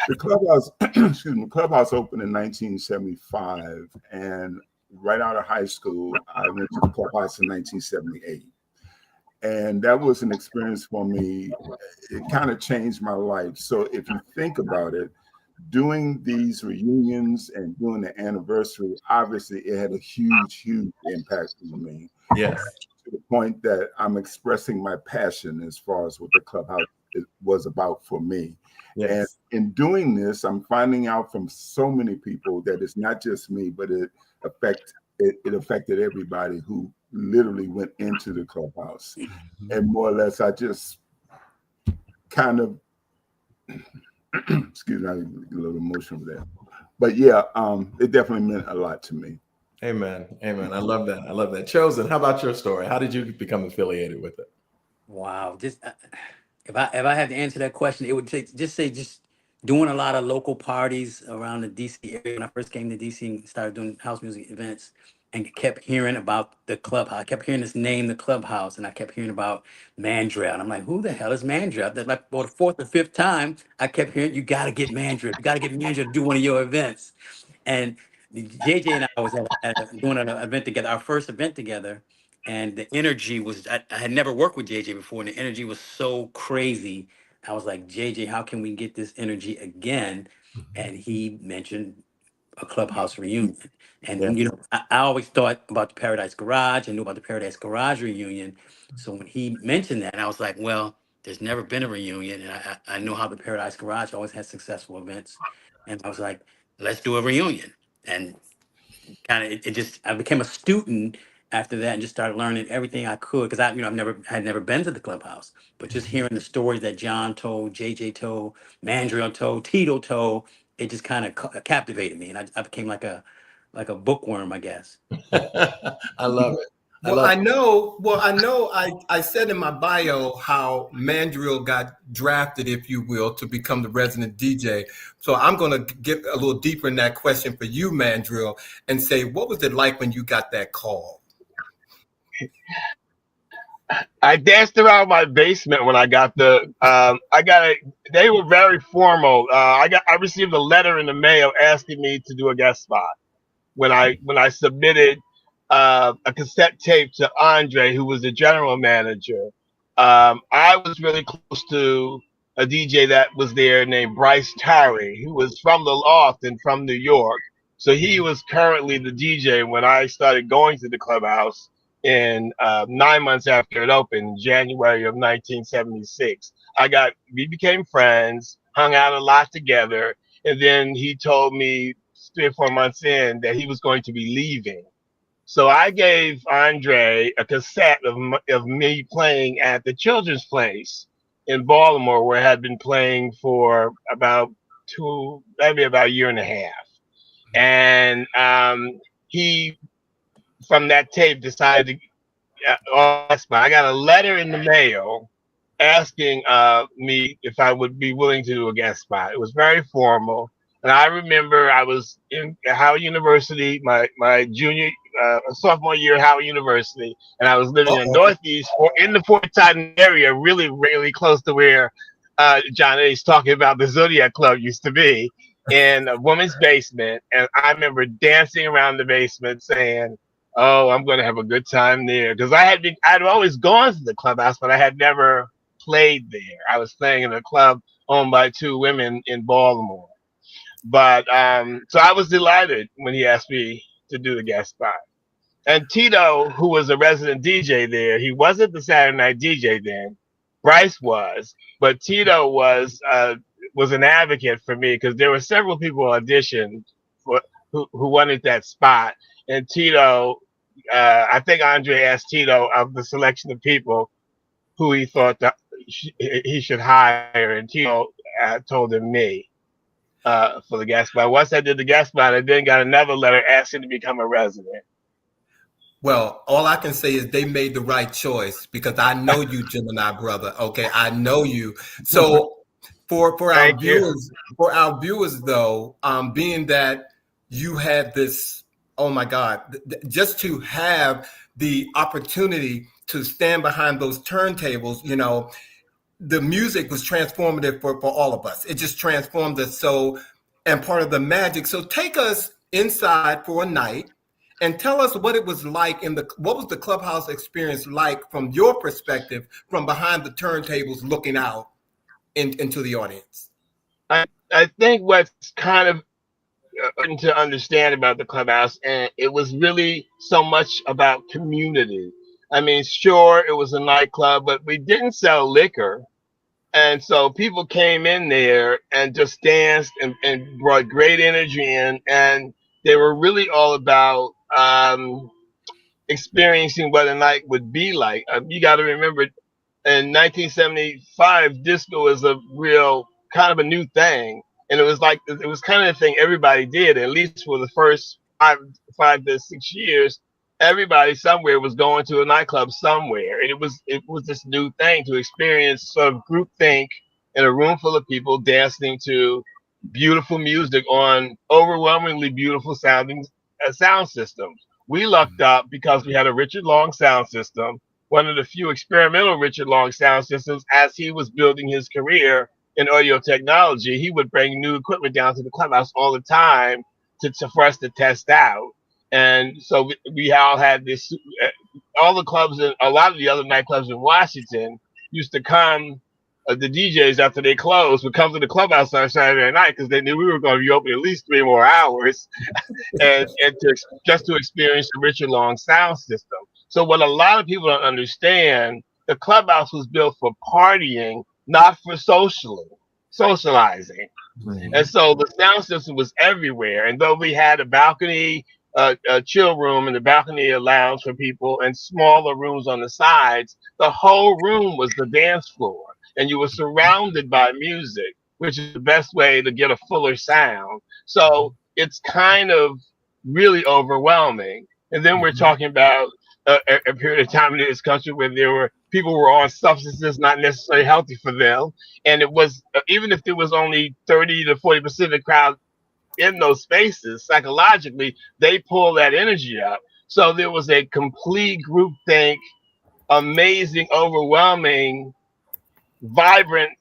The Clubhouse opened in 1975, and right out of high school, I went to the Clubhouse in 1978. And that was an experience for me. It kind of changed my life. So if you think about it, doing these reunions and doing the anniversary, obviously it had a huge impact on me. Yes. To the point that I'm expressing my passion as far as what the Clubhouse was about for me. Yes. And in doing this, I'm finding out from so many people that it's not just me, but it affected everybody who literally went into the Clubhouse. Mm-hmm. And more or less, I just kind of, excuse me, I get a little emotional with that. But yeah, it definitely meant a lot to me. Amen. Amen. I love that. I love that. Chosen, how about your story? How did you become affiliated with it? Wow. Just if I had to answer that question, it would take just doing a lot of local parties around the DC area. When I first came to DC and started doing house music events and kept hearing about the Clubhouse. I kept hearing this name, the Clubhouse, and I kept hearing about Mandrill. And I'm like, who the hell is Mandrill? Like for the fourth or fifth time, I kept hearing, you got to get Mandrill. You got to get Mandrill to do one of your events. And JJ and I was doing an event together, our first event together. And the energy was, I had never worked with JJ before, and the energy was so crazy. I was like, JJ, how can we get this energy again? And he mentioned a Clubhouse reunion. And, I always thought about the Paradise Garage and knew about the Paradise Garage reunion. So when he mentioned that, I was like, well, there's never been a reunion. And I know how the Paradise Garage always has successful events. And I was like, let's do a reunion. And kind of, I became a student after that and just started learning everything I could. Because I had never been to the Clubhouse, but just hearing the stories that John told, JJ told, Mandrill told, Tito told, it just kind of captivated me. And I became like a bookworm, I guess. I love it. I know I said in my bio how Mandrill got drafted, if you will, to become the resident DJ. So I'm going to get a little deeper in that question for you, Mandrill, and say, what was it like when you got that call? I danced around my basement when I got they were very formal. I received a letter in the mail asking me to do a guest spot when I submitted a cassette tape to Andre, who was the general manager. I was really close to a DJ that was there named Bryce Tarry, who was from the Loft and from New York. So he was currently the DJ when I started going to the Clubhouse in 9 months after it opened, January of 1976. We became friends, hung out a lot together, and then he told me 3 or 4 months in that he was going to be leaving. So I gave Andre a cassette of me playing at the Children's Place in Baltimore, where I had been playing for maybe about a year and a half. And he, from that tape, decided to I got a letter in the mail asking me if I would be willing to do a guest spot. It was very formal. And I remember I was in Howard University, my sophomore year at Howard University, and I was living in Northeast or in the Fort Titan area, really, really close to where John Eddy's talking about the Zodiac Club used to be, in a woman's basement. And I remember dancing around the basement saying, "Oh, I'm going to have a good time there," because I'd always gone to the Clubhouse, but I had never played there. I was playing in a club owned by two women in Baltimore. But so I was delighted when he asked me to do the guest spot. And Tito, who was a resident DJ there, he wasn't the Saturday night DJ then. Bryce was, but Tito was an advocate for me because there were several people auditioned who wanted that spot. And Tito, I think Andre asked Tito of the selection of people who he thought that he should hire, and Tito told him me for the guest spot. Once I did the guest spot, I then got another letter asking to become a resident. Well, all I can say is they made the right choice because I know you, Gemini brother. Okay, I know you. So for our viewers though, being that you had this, oh my God, just to have the opportunity to stand behind those turntables, you know, the music was transformative for all of us. It just transformed us. So, and part of the magic. So take us inside for a night and tell us what it was like what was the Clubhouse experience like from your perspective, from behind the turntables, looking out into the audience. I think what's kind of important to understand about the Clubhouse, and it was really so much about community. I mean, sure, it was a nightclub, but we didn't sell liquor. And so people came in there and just danced and brought great energy in. And they were really all about experiencing what a night would be like. You got to remember, in 1975, disco was a real kind of a new thing. And it was kind of the thing everybody did, at least for the first 5 to 6 years. Everybody somewhere was going to a nightclub somewhere. And it was this new thing to experience sort of groupthink in a room full of people dancing to beautiful music on overwhelmingly beautiful sounding sound systems. We lucked up because we had a Richard Long sound system, one of the few experimental Richard Long sound systems. As he was building his career in audio technology, he would bring new equipment down to the Clubhouse all the time for us to test out. And so we all had this, all the clubs, and a lot of the other nightclubs in Washington used to come, the DJs after they closed would come to the Clubhouse on Saturday night because they knew we were going to be open at least 3 more hours and to experience the Richard Long sound system. So what a lot of people don't understand, the Clubhouse was built for partying, not for socializing. Mm-hmm. And so the sound system was everywhere. And though we had a balcony, a chill room, and the balcony, a lounge for people, and smaller rooms on the sides, the whole room was the dance floor. And you were surrounded by music, which is the best way to get a fuller sound. So it's kind of really overwhelming. And then we're talking about a period of time in this country where people were on substances not necessarily healthy for them. And it was, even if there was only 30 to 40% of the crowd in those spaces, psychologically, they pull that energy up. So there was a complete groupthink, amazing, overwhelming, vibrant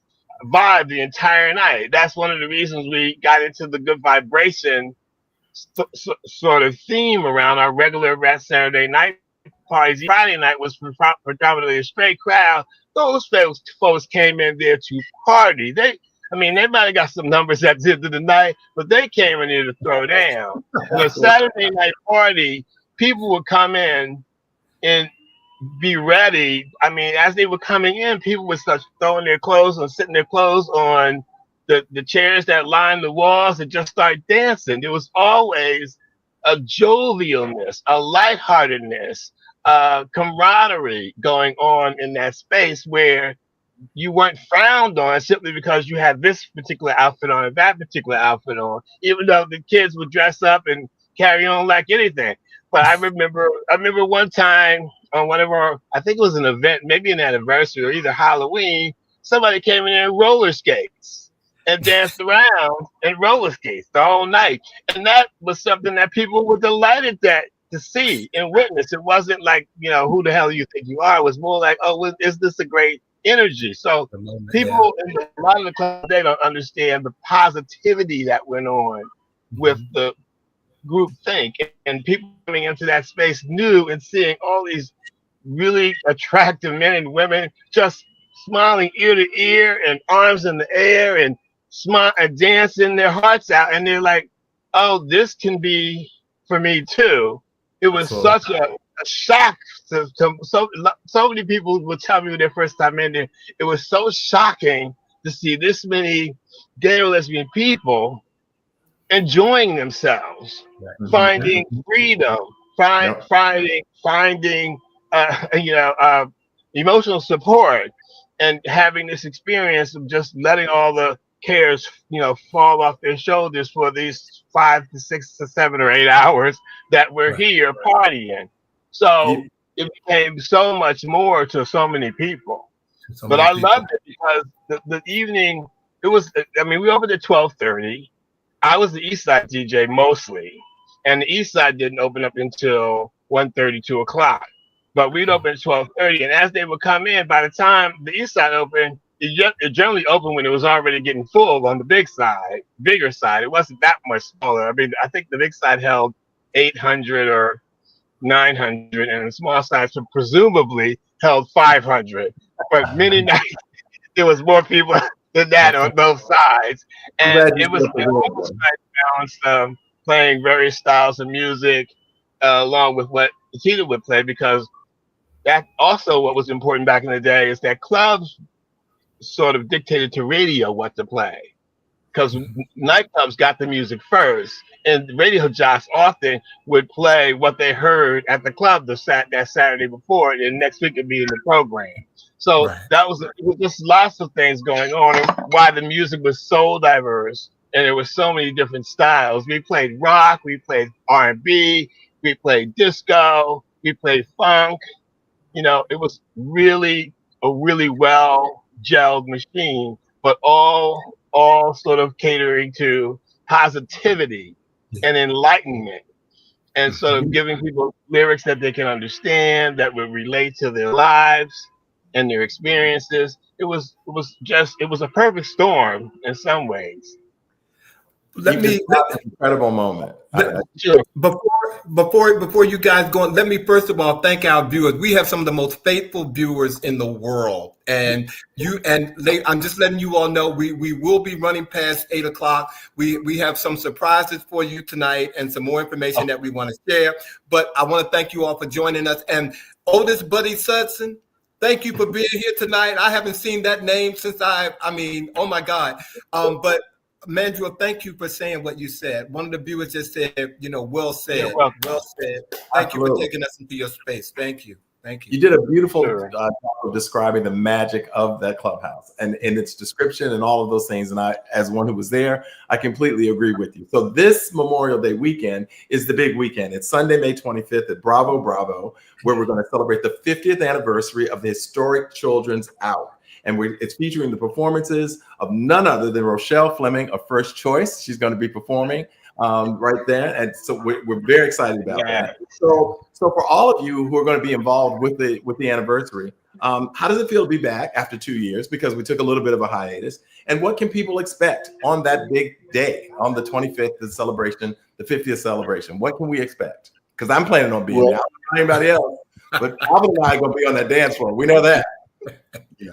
vibe the entire night. That's one of the reasons we got into the good vibration sort of theme around our regular Rat Saturday night parties. Friday night was predominantly a straight crowd. Those folks came in there to party. I mean, they might have got some numbers at the end of the night, but they came in there to throw down. And a Saturday night party, people would come in and be ready. I mean, as they were coming in, people would start throwing their clothes and sitting their clothes on the chairs that lined the walls and just start dancing. There was always a jovialness, a lightheartedness, camaraderie going on in that space where you weren't frowned on simply because you had this particular outfit on or that particular outfit on, even though the kids would dress up and carry on like anything. But I remember one time on one of our, I think it was an event, maybe an anniversary or either Halloween, somebody came in there in roller skates and danced around in roller skates the whole night. And that was something that people were delighted to see and witness. It wasn't like, who the hell you think you are? It was more like, oh, is this a great energy? So people in a lot of the clubs, they don't understand the positivity that went on with the group think. And people coming into that space new and seeing all these really attractive men and women just smiling ear to ear and arms in the air and smile and dancing their hearts out, and they're like, oh, this can be for me too. It was such a shock to so many people would tell me when their first time in there, it was so shocking to see this many gay or lesbian people enjoying themselves, finding freedom, finding emotional support, and having this experience of just letting all the cares, fall off their shoulders for these 5 to 6 to 7 or 8 hours that we're here partying. So it became so much more to so many people. But I loved it because the evening, it was, we opened at 12:30. I was the East Side DJ mostly, and the East Side didn't open up until 1:30, 2 o'clock. But we'd open at 12:30, and as they would come in, by the time the East Side opened, it generally opened when it was already getting full on the bigger side. It wasn't that much smaller. I think the big side held 800 or 900, and the small side presumably held 500. But many nights there was more people than that on both sides, and it was balanced, playing various styles of music along with what Tita would play, because that also what was important back in the day is that clubs sort of dictated to radio what to play, because nightclubs got the music first, and radio jocks often would play what they heard at the club that Saturday before, and next week it'd be in the program. So it was just lots of things going on, and why the music was so diverse, and there were so many different styles. We played rock, we played R&B, we played disco, we played funk. It was really a really well gelled machine, but all sort of catering to positivity and enlightenment, and sort of giving people lyrics that they can understand, that would relate to their lives and their experiences. It was a perfect storm in some ways. Incredible moment. Before you guys go on, let me first of all thank our viewers. We have some of the most faithful viewers in the world, and I'm just letting you all know we will be running past 8 o'clock. We have some surprises for you tonight and some more information that we want to share. But I want to thank you all for joining us. And Otis Buddy Sudson, thank you for being here tonight. I haven't seen that name since oh my God. But Mandrill, thank you for saying what you said. One of the viewers just said, well said. Well said. Thank you for taking us into your space. Thank you. You did a beautiful job of describing the magic of that clubhouse and in its description and all of those things. And I, as one who was there, I completely agree with you. So this Memorial Day weekend is the big weekend. It's Sunday, May 25th at Bravo Bravo, where we're going to celebrate the 50th anniversary of the historic Children's Hour. And it's featuring the performances of none other than Rochelle Fleming of First Choice. She's going to be performing right there. And so we're very excited about that. So for all of you who are going to be involved with the anniversary, how does it feel to be back after 2 years? Because we took a little bit of a hiatus. And what can people expect on that big day, on the 25th, the celebration, the 50th celebration? What can we expect? Because I'm planning on being there. I don't know anybody else. But Alvin and I are gonna be on that dance floor. We know that. Yeah.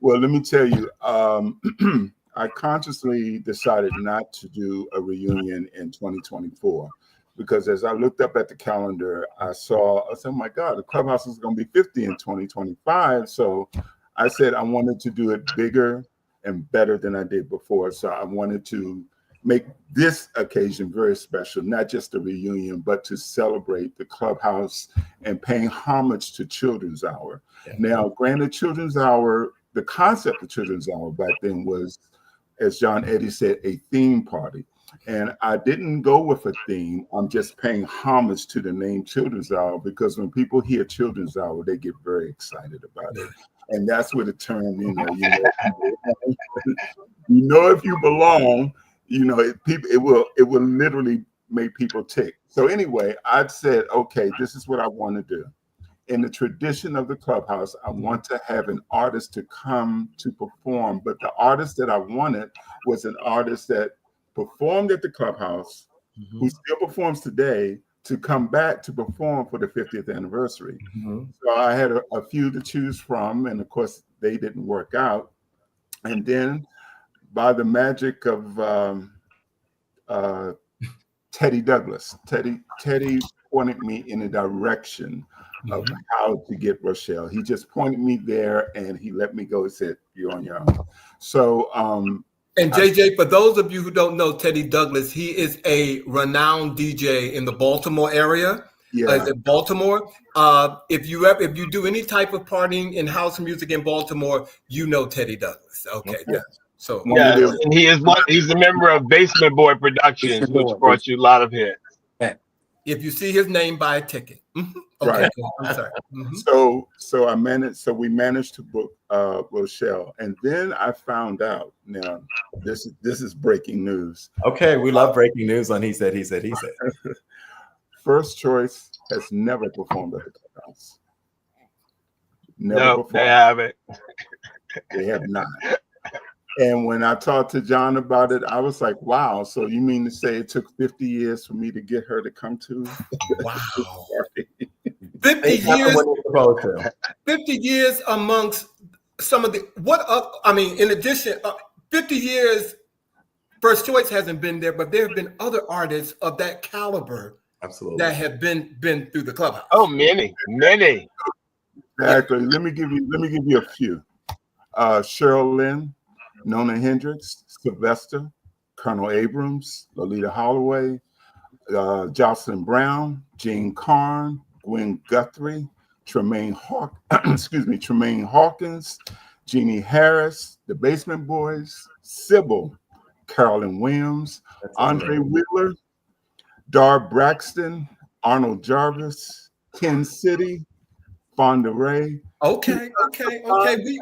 Well, let me tell you, I consciously decided not to do a reunion in 2024 because as I looked up at the calendar, I said, oh my God, the Clubhouse is going to be 50 in 2025. So I said I wanted to do it bigger and better than I did before. So I wanted to make this occasion very special, not just a reunion, but to celebrate the Clubhouse and paying homage to Children's Hour. Yeah. Now, granted, Children's Hour, the concept of Children's Hour back then was, as John Eddy said, a theme party. And I didn't go with a theme. I'm just paying homage to the name Children's Hour because when people hear Children's Hour, they get very excited about it. And that's where the term, you know, if you belong, you know, it will literally make people tick. So anyway, I said, okay, this is what I want to do. In the tradition of the Clubhouse, I want to have an artist to come to perform, but the artist that I wanted was an artist that performed at the Clubhouse, who still performs today, to come back to perform for the 50th anniversary. So I had a few to choose from, and of course, they didn't work out. And then by the magic of Teddy Douglas, Teddy pointed me in a direction of how to get Rochelle. He just pointed me there and he let me go and said, you're on your own. So, and JJ, for those of you who don't know Teddy Douglas, he is a renowned DJ in the Baltimore area. Yeah. In Baltimore. If you do any type of partying in house music in Baltimore, you know Teddy Douglas. Okay. Yeah. So yeah, and he's a member of Basement Boy Productions, which brought you a lot of hits. If you see his name, buy a ticket. Okay, right. I'm sorry. So we managed to book Rochelle, and then I found out. Now, this is breaking news. Okay, we love breaking news on He Said, He Said, He Said. First Choice has never performed at the Clubhouse. No, they haven't. They have not. And when I talked to John about it, I was like, wow, so you mean to say it took 50 years for me to get her to come to? Wow. 50 years. 50 years amongst some of the, in addition, 50 years, First Choice hasn't been there, but there have been other artists of that caliber that have been through the Clubhouse. Oh, many. Exactly. Let me give you a few. Cheryl Lynn, Nona Hendricks, Sylvester, Colonel Abrams, Lolita Holloway, Jocelyn Brown, Jean Carn, Gwen Guthrie, Tremaine Hawkins, Jeannie Harris, the Basement Boys, Sybil, Carolyn Williams, Andre Wheeler, Dar Braxton, Arnold Jarvis, Ken City, Fonda Ray. Okay. We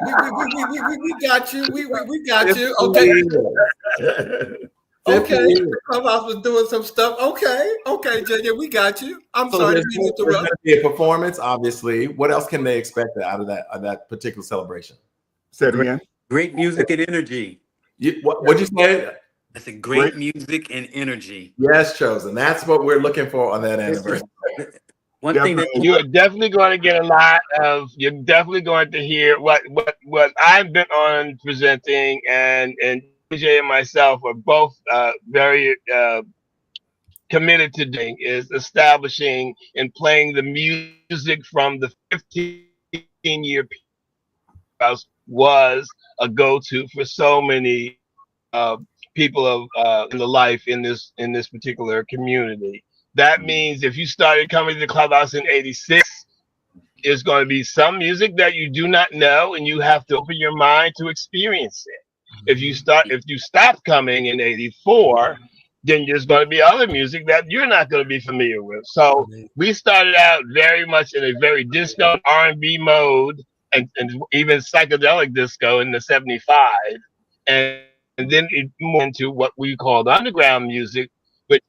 got you. We got you. Okay. Okay. Clubhouse was doing some stuff. Okay, JJ, we got you. I'm sorry to interrupt. There's going to be a performance, obviously. What else can they expect out of that particular celebration? Say it again. Great music and energy. What'd you say? I said great music and energy. Yes, Chosen. That's what we're looking for on that anniversary. One thing that you're definitely going to get a lot of. You're definitely going to hear what I've been on presenting, and DJ and myself are both very committed to doing is establishing and playing the music from the 15-year house was a go-to for so many people of in the life in this particular community. That means if you started coming to the Clubhouse in '86, there's going to be some music that you do not know, and you have to open your mind to experience it. If you stop coming in '84, then there's going to be other music that you're not going to be familiar with. So we started out very much in a very disco R&B mode, and even psychedelic disco in the '75, and then it moved into what we called underground music, which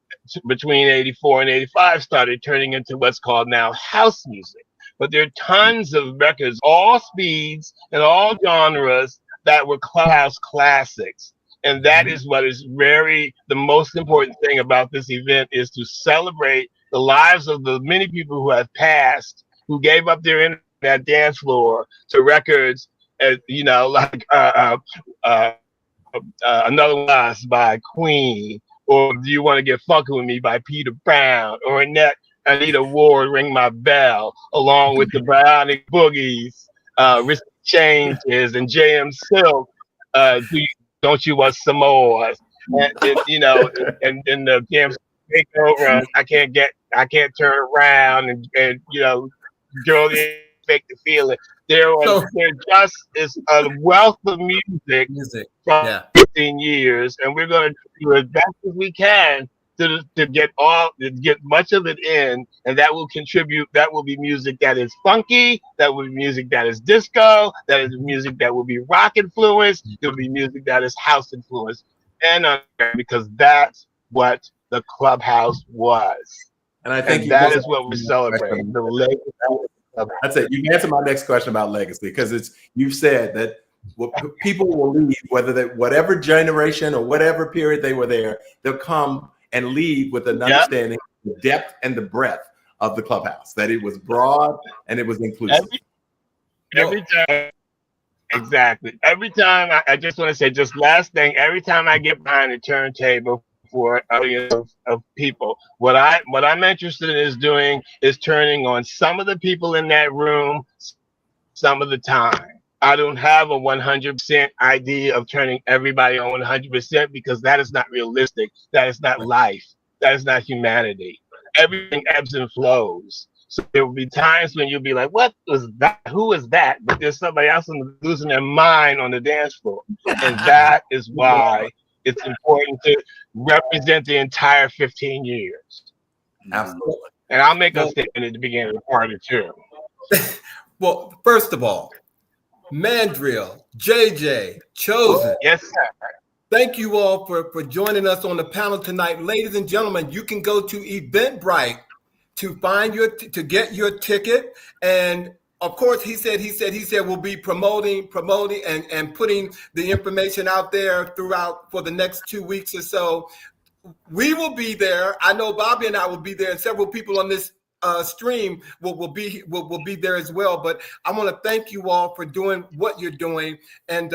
between '84 and '85 started turning into what's called now house music. But there are tons of records, all speeds and all genres, that were Clubhouse classics. And that is what is the most important thing about this event, is to celebrate the lives of the many people who have passed, who gave up their internet dance floor to records, like Another Was by Queen, or Do You Want to Get Funky With Me by Peter Brown, or Anita Ward, Ring My Bell, along with the Bionic Boogies, Risky Changes, and JM Silk, Don't You Want Some More? And the damn takeover, I can't turn around, and girl, they fake the feeling. There just is a wealth of music from 15 years, and we're going to do as best as we can to get much of it in, and that will contribute. That will be music that is funky. That will be music that is disco. That is music that will be rock influenced. There will be music that is house influenced, and because that's what the Clubhouse was. And I think that is what we celebrate. The legacy. That's it. You can answer my next question about legacy, because you've said that people will leave, whatever generation or whatever period they were there, they'll come and leave with an understanding of the depth and the breadth of the Clubhouse, that it was broad and it was inclusive. Every time, exactly. Every time, I just want to say, just last thing, every time I get behind a turntable for an audience of people, what I'm interested in doing is turning on some of the people in that room some of the time. I don't have a 100% idea of turning everybody on 100%, because that is not realistic. That is not life. That is not humanity. Everything ebbs and flows. So there will be times when you'll be like, what was that? Who was that? But there's somebody else losing their mind on the dance floor. And that is why it's important to represent the entire 15 years. Absolutely. And I'll make a statement at the beginning of the party too. Well, first of all, Mandrill, JJ, Chosen. Yes, sir. Thank you all for joining us on the panel tonight. Ladies and gentlemen, you can go to Eventbrite to get your ticket. And of course, he said we'll be promoting and putting the information out there for the next 2 weeks or so. We will be there. I know Bobby and I will be there, and several people on this stream will be there as well. But I want to thank you all for doing what you're doing, and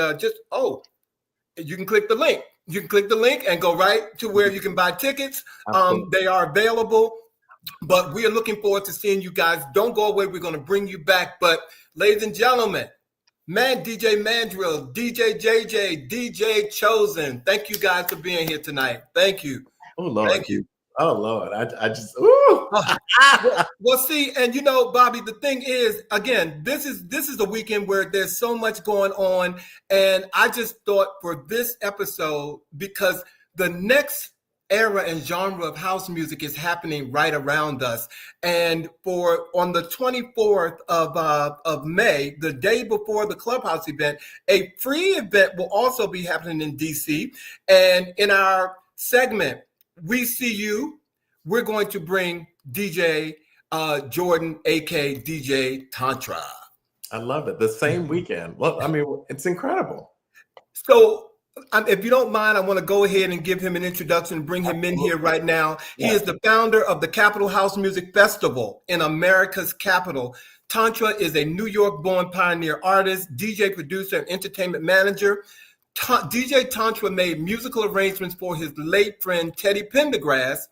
you can click the link. You can click the link and go right to where you can buy tickets. They are available. But we are looking forward to seeing you guys. Don't go away. We're going to bring you back. But ladies and gentlemen, DJ Mandrill, DJ JJ, DJ Chosen, thank you guys for being here tonight. Thank you. Oh, Lord. Thank you. Oh, Lord. I just, ooh. Well, see, and Bobby, the thing is, again, this is a weekend where there's so much going on. And I just thought for this episode, because the next era and genre of house music is happening right around us. And on the 24th of May, the day before the Clubhouse event, a free event will also be happening in DC. And in our segment, We See You, we're going to bring DJ Jordan, aka DJ Tantra. I love it. The same weekend. Look, I mean, it's incredible. So if you don't mind, I want to go ahead and give him an introduction, bring him in here right now. He is the founder of the Capitol House Music Festival in America's capital. Tantra is a New York-born pioneer artist, DJ, producer, and entertainment manager. DJ Tantra made musical arrangements for his late friend Teddy Pendergrass.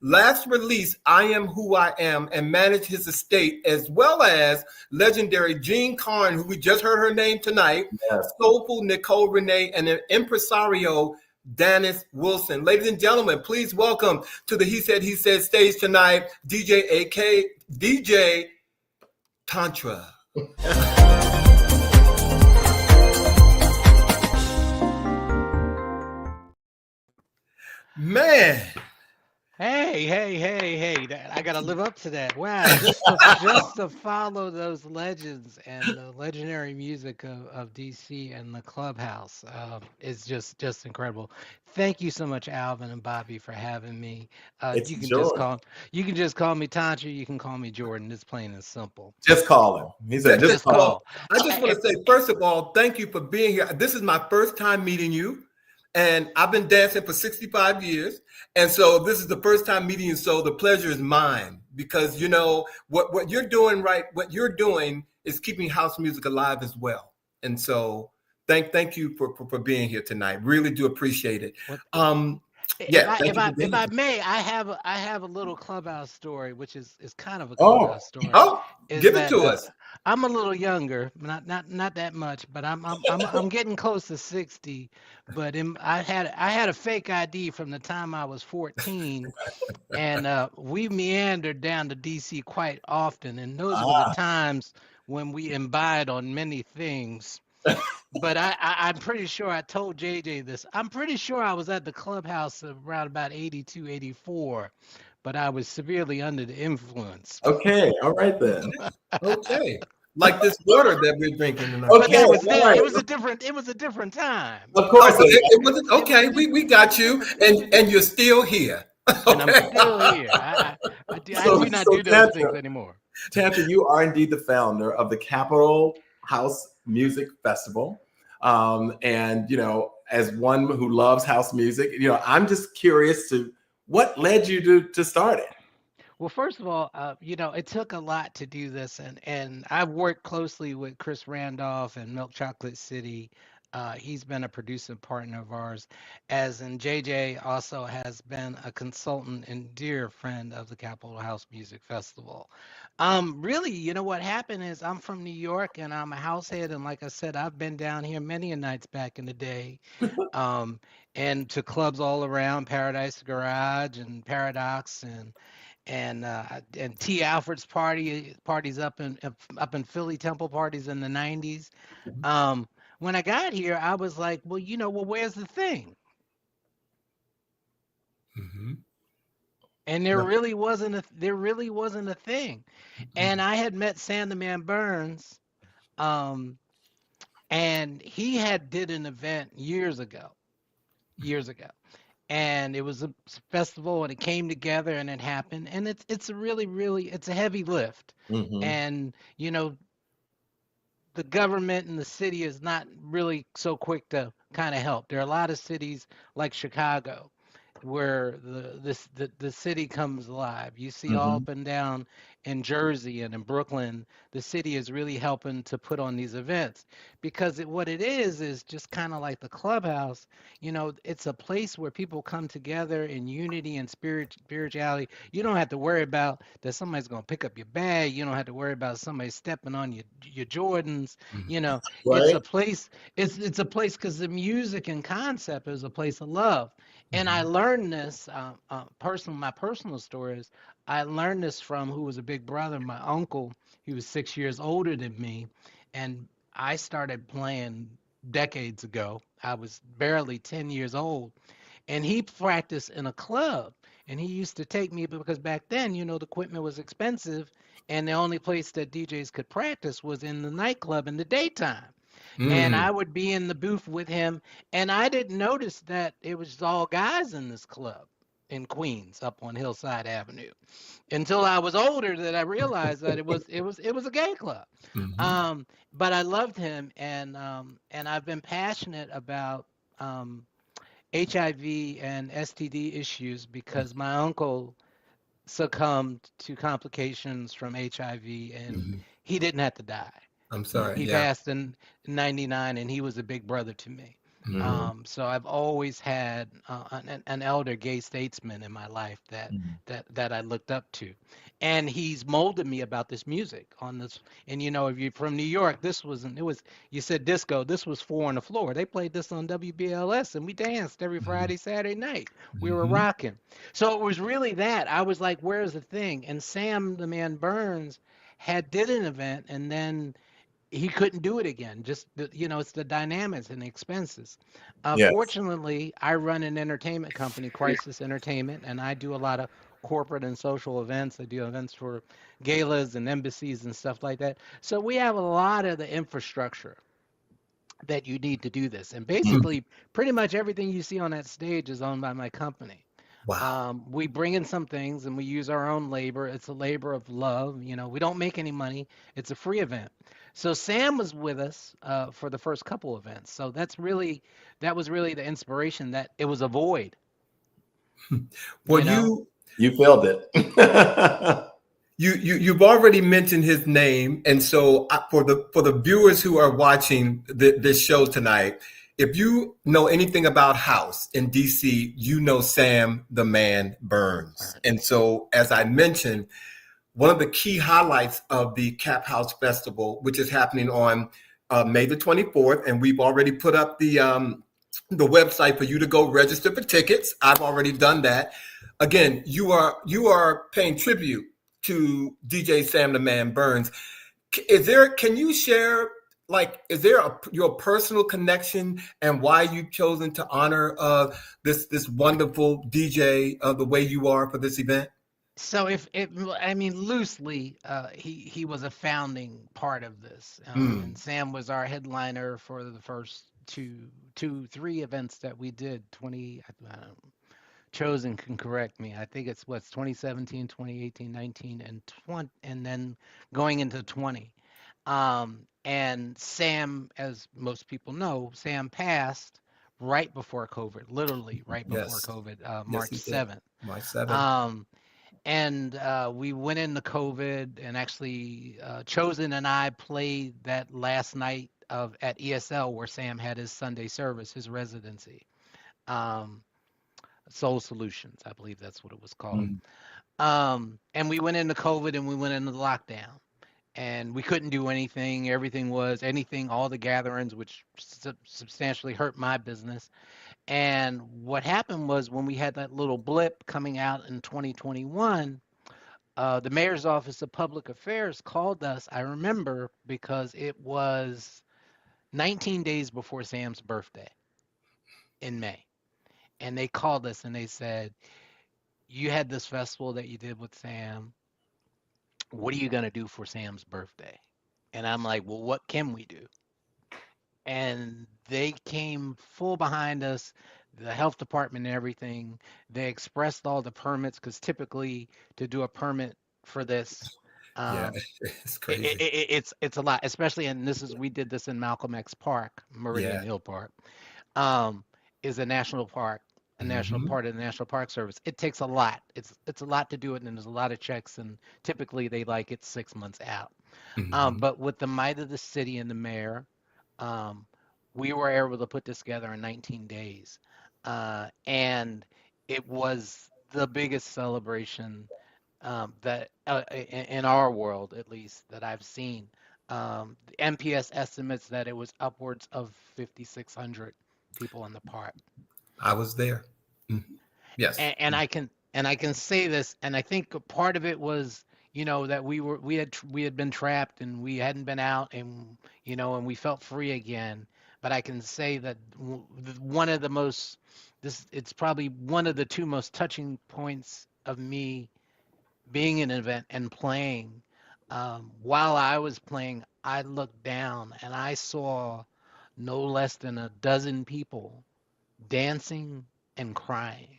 Last release, I Am Who I Am, and managed his estate, as well as legendary Jean Carn, who we just heard her name tonight, soulful Nicole Renee, and an impresario, Dennis Wilson. Ladies and gentlemen, please welcome to the He Said stage tonight, DJ Tantra. Man. Hey. I got to live up to that. Wow. Just to follow those legends and the legendary music of DC and the Clubhouse is just incredible. Thank you so much, Alvin and Bobby, for having me. You can just call me Tantra. You can call me Jordan. It's plain and simple. Just call him. He said, just call. I just want to say, first of all, thank you for being here. This is my first time meeting you. And I've been dancing for 65 years. And so this is the first time meeting you. So the pleasure is mine. because you know what you're doing, right? What you're doing is keeping house music alive as well. And so thank you for being here tonight. Really do appreciate it. Yeah, thank you for being If I here. may, I have a little Clubhouse story, which is kind of a Oh, Clubhouse story. Oh, Is give it that to us. I'm a little younger, not that much, but I'm getting close to 60. But I had a fake ID from the time I was 14, and we meandered down to DC quite often, and those were the times when we imbibed on many things. But I'm pretty sure I told JJ this. I'm pretty sure I was at the Clubhouse around about 82, 84, but I was severely under the influence. okay. All right then. Okay. Like this water that we're drinking tonight. But Okay, that was all then. right. It was a different time. Of Oh, course. so it wasn't okay. We got you, and you're still here. And I'm Okay. still here. I do not So do those Tantra, things anymore. Tantra, you are indeed the founder of the Capitol House Music Festival. And, you know, as one who loves house music, you know, I'm just curious to what led you to start it? Well, first of all, you know, it took a lot to do this, and I've worked closely with Chris Randolph and Milk Chocolate City. He's been a producing partner of ours, as in JJ also has been a consultant and dear friend of the Capitol House Music Festival. Really, you know what happened is I'm from New York and I'm a house head, and like I said, I've been down here many a nights back in the day, um, and to clubs all around Paradise Garage and Paradox and T. Alfred's parties up in Philly, Temple parties in the 90s. When I got here, I was like, well, you know, well, where's the thing? Mhm. And there really wasn't a thing. And I had met Sam the Man Burns, um, and he had did an event years ago. And it was a festival and it came together and it happened, and it's a really it's a heavy lift. Mm-hmm. And you know, the government and the city is not really so quick to kind of help. There are a lot of cities like Chicago where the city comes alive. You see all Mm-hmm. up and down in Jersey and in Brooklyn, the city is really helping to put on these events because what it is just kind of like the Clubhouse. You know, it's a place where people come together in unity and spirituality. You don't have to worry about that somebody's going to pick up your bag. You don't have to worry about somebody stepping on your Jordans. You know, it's Right. a place. It's a place because the music and concept is a place of love. And I learned this my personal stories. I learned this from who was a big brother, my uncle. He was 6 years older than me, and I started playing decades ago. I was barely 10 years old, and he practiced in a club. And he used to take me because back then, you know, the equipment was expensive, and the only place that DJs could practice was in the nightclub in the daytime. And Mm. I would be in the booth with him, and I didn't notice that it was all guys in this club in Queens up on Hillside Avenue until I was older that I realized that it was a gay club. Mhm. Um, but I loved him, and I've been passionate about HIV and STD issues because my uncle succumbed to complications from HIV, and Mhm. he didn't have to die. I'm sorry. He Yeah. passed in 99, and he was a big brother to me. Mhm. So I've always had an elder gay statesman in my life that I looked up to, and he's molded me about this music on this. And you know, if you're from New York, this wasn't. It was, you said disco. This was Four on the Floor. They played this on WBLS, and we danced every Friday, Saturday night. We were Mhm. rocking. So it was really that. I was like, "Where's the thing?" And Sam the Man Burns did an event, and then he couldn't do it again. Just you know, it's the dynamics and the expenses. Yes. Fortunately, I run an entertainment company, Crisis Entertainment, and I do a lot of corporate and social events. I do events for galas and embassies and stuff like that. So we have a lot of the infrastructure that you need to do this. And Mm. basically, pretty much everything you see on that stage is owned by my company. Wow. We bring in some things and we use our own labor. It's a labor of love. You know, we don't make any money. It's a free event. So Sam was with us for the first couple events. So that was really the inspiration that it was a void. Well, You know, You filled it. you've already mentioned his name, and so for the viewers who are watching this show tonight, if you know anything about house in DC, you know Sam the Man Burns. And so, as I mentioned, one of the key highlights of the Cap House Festival, which is happening on May the 24th, and we've already put up the website for you to go register for tickets. I've already done that. Again, you are paying tribute to DJ Sam the Man Burns. Can you share, like, is there your personal connection and why you've chosen to honor this wonderful DJ the way you are for this event? So I mean, loosely, he was a founding part of this, and Sam was our headliner for the first three events that we did. Chosen can correct me. I think it's 2017, 2018, 19, and 20, and then going into 20. And Sam, as most people know, Sam passed right before COVID, literally right before COVID, March 7th. March 7th. And we went into COVID, and actually Chosen and I played that last night at ESL where Sam had his Sunday service, his residency. Soul Solutions, I believe that's what it was called. And we went into COVID and we went into lockdown, and we couldn't do anything. All the gatherings, which substantially hurt my business. And what happened was, when we had that little blip coming out in 2021, the Mayor's Office of Public Affairs called us, I remember, because it was 19 days before Sam's birthday in May. And they called us and they said, you had this festival that you did with Sam. What are you going to do for Sam's birthday? And I'm like, well, what can we do? And they came full behind us, the health department and everything. They expressed all the permits, because typically to do a permit for this, it's crazy. It's a lot, especially, and we did this in Malcolm X Park, Meridian Hill Park, is a national park. A national part of the National Park Service. It takes a lot. It's a lot to do it, and there's a lot of checks, and typically they like it 6 months out. But with the might of the city and the mayor, we were able to put this together in 19 days. And it was the biggest celebration that in our world, at least, that I've seen. The MPS estimates that it was upwards of 5,600 people in the park. I was there. Yes. And I can say this, and I think a part of it was, that we had been trapped and we hadn't been out, and and we felt free again. But I can say that it's probably one of the two most touching points of me being in an event and playing. While I was playing, I looked down and I saw no less than a dozen people dancing and crying.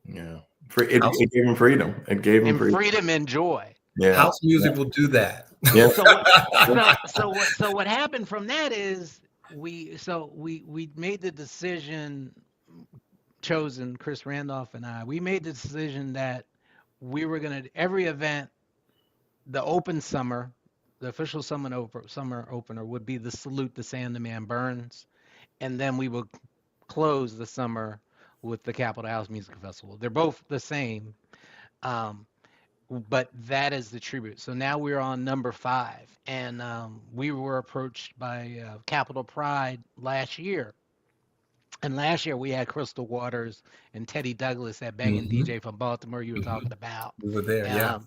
Yeah, it gave him freedom. It gave him freedom and joy. Yeah, house music will do that. Yeah. So what happened from that is we made the decision. Chosen, Chris Randolph and I, we made the decision that we were gonna, every event, the official summer opener would be the salute to Sam the Man Burns. And then we would close the summer with the Capitol House Music Festival. They're both the same, but that is the tribute. So now we're on number 5, and we were approached by Capitol Pride last year. And last year we had Crystal Waters and Teddy Douglas, that banging DJ from Baltimore you were talking about. We were there,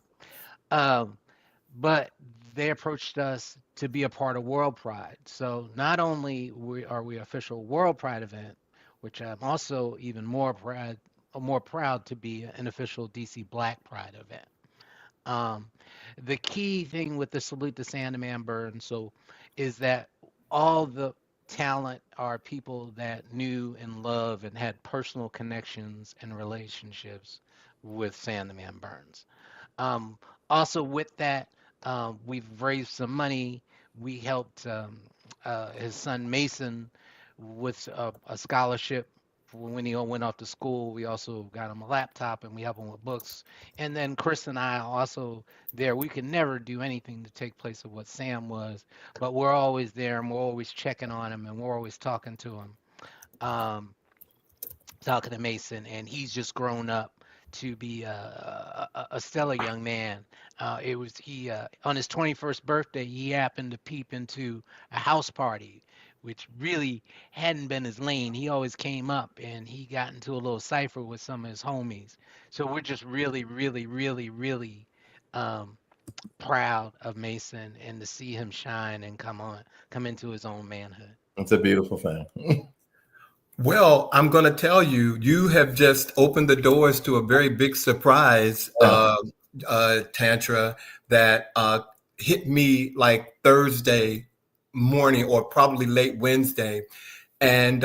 but they approached us to be a part of World Pride. So not only are we official World Pride event, which I'm also even more proud to be an official DC Black Pride event. The key thing with the Salute to Sam the Man Burns is that all the talent are people that knew and loved and had personal connections and relationships with Sam the Man Burns. Also with that, we've raised some money. We helped his son Mason with a scholarship when he went off to school, we also got him a laptop and we help him with books. And then Chris and I also there. We could never do anything to take place of what Sam was, but we're always there and we're always checking on him and we're always talking to him. Talking to Mason, and he's just grown up to be a stellar young man. It was he on his 21st birthday, he happened to peep into a house party, which really hadn't been his lane. He always came up, and he got into a little cipher with some of his homies. So we're just really, really, really, really proud of Mason and to see him shine and come into his own manhood. It's a beautiful thing. Well, I'm going to tell you, you have just opened the doors to a very big surprise, Tantra, that hit me like Thursday morning or probably late Wednesday. And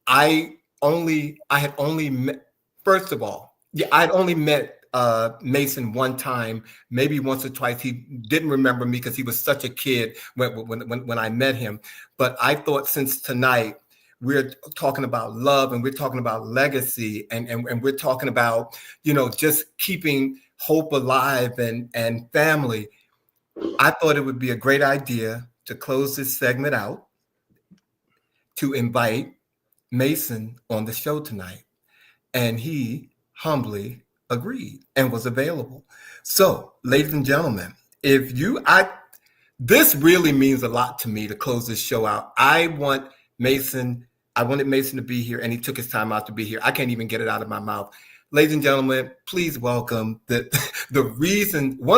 I had only met, first of all, I'd only met Mason one time, maybe once or twice. He didn't remember me because he was such a kid when I met him. But I thought since tonight, we're talking about love and we're talking about legacy and we're talking about, just keeping hope alive and family. I thought it would be a great idea to close this segment out to invite Mason on the show tonight. And he humbly agreed and was available. So, ladies and gentlemen, this really means a lot to me to close this show out. I wanted Mason to be here, and he took his time out to be here. I can't even get it out of my mouth. Ladies and gentlemen, please welcome one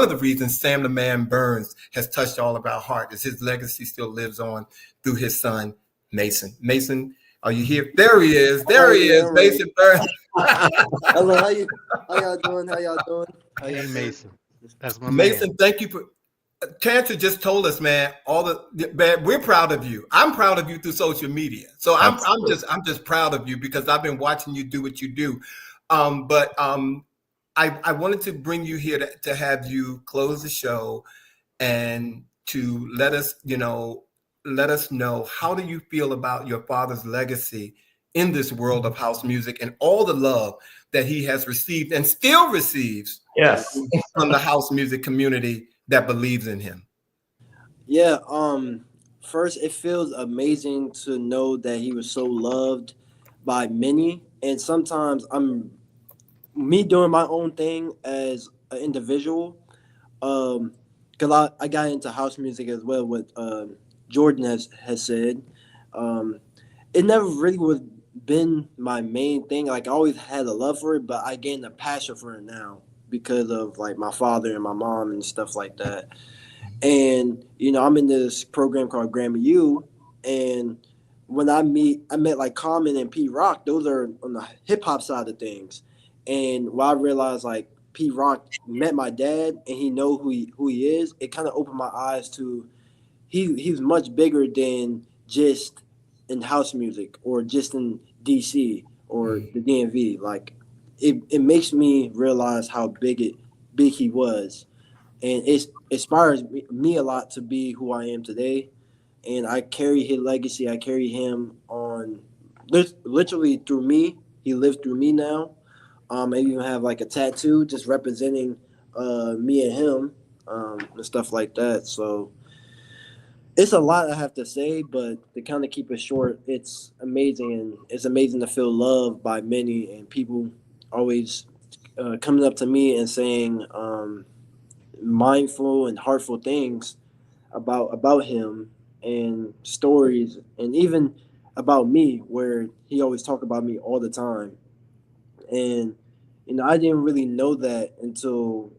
of the reasons Sam the Man Burns has touched all of our heart is his legacy still lives on through his son, Mason. Mason, are you here? There he is. There he is, Mason Burns. Hello, how y'all doing? Hey, Mason. That's my Mason, man. thank you for Tantra just told us, man, man, we're proud of you. I'm proud of you through social media. So I'm just proud of you because I've been watching you do what you do. But I wanted to bring you here to have you close the show and to let us know, how do you feel about your father's legacy in this world of house music and all the love that he has received and still receives from the house music community that believes in him? Yeah, first, it feels amazing to know that he was so loved by many. And sometimes me doing my own thing as an individual, because I got into house music as well, what Jordan has said. It never really was been my main thing. Like, I always had a love for it, but I gained a passion for it now because of like my father and my mom and stuff like that. And I'm in this program called Grammy U, and when I met like Common and P Rock. Those are on the hip hop side of things. And when I realized like P Rock met my dad and he know who he is, it kind of opened my eyes to he's much bigger than just in house music or just in DC or the DMV. Like it makes me realize how big he was, and it inspires me a lot to be who I am today. And I carry his legacy. I carry him on literally through me. He lived through me now. I even have like a tattoo just representing me and him and stuff like that. So it's a lot I have to say, but to kind of keep it short, it's amazing. And it's amazing to feel loved by many and people always coming up to me and saying mindful and heartful things about him and stories, and even about me, where he always talk about me all the time. And I didn't really know that until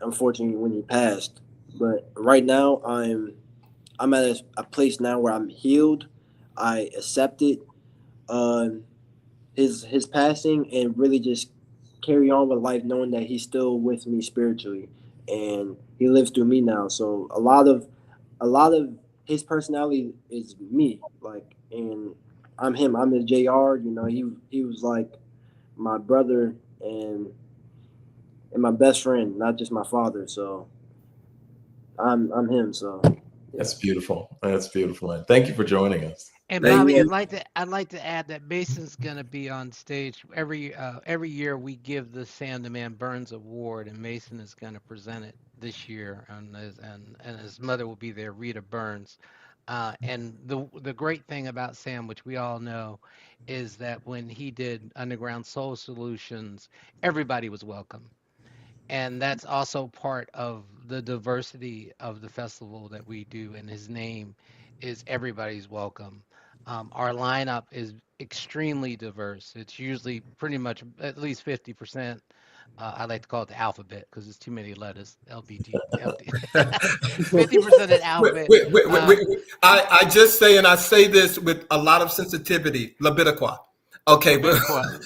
unfortunately when he passed. But right now I'm at a place now where I'm healed. I accepted his passing and really just carry on with life, knowing that he's still with me spiritually and he lives through me now. So a lot of his personality is me, like, and I'm him. I'm the JR. He was like my brother and my best friend, not just my father. So I'm him. So That's beautiful. That's beautiful. And thank you for joining us. And Thank Bobby, you. I'd like to add that Mason's gonna be on stage every year. We give the Sam the Man Burns Award, and Mason is gonna present it this year, and his mother will be there, Rita Burns. And the great thing about Sam, which we all know, is that when he did Underground Soul Solutions, everybody was welcome. And that's also part of the diversity of the festival that we do. And his name is Everybody's Welcome. Our lineup is extremely diverse. It's usually pretty much at least 50%. I like to call it the alphabet because there's too many letters. LBD, LD. 50% of the alphabet. I just say, and I say this with a lot of sensitivity, Labitiqua. Okay, but we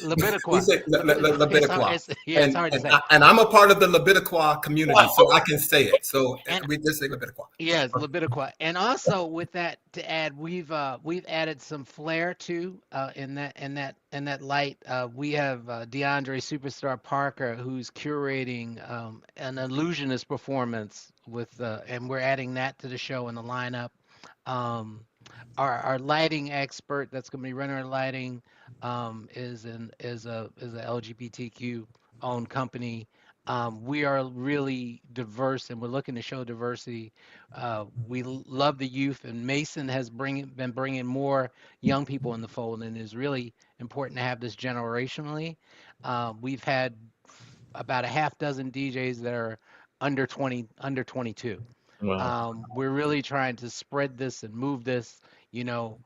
Labitiqua. say Labitiqua. It's hard to say. And I'm a part of the Labitiqua community, so I can say it. So And we just say Labitiqua. yes, Labitiqua. And also with that to add, we've added some flair too in that light. We have DeAndre Superstar Parker who's curating an illusionist performance with and we're adding that to the show in the lineup. Um, our lighting expert that's going to be running our lighting is a LGBTQ owned company. We are really diverse, and we're looking to show diversity. Love the youth, and Mason has been bringing more young people in the fold, and it's really important to have this generationally. We've had about a half dozen DJs that are under 22. Wow. We're really trying to spread this and move this, you know,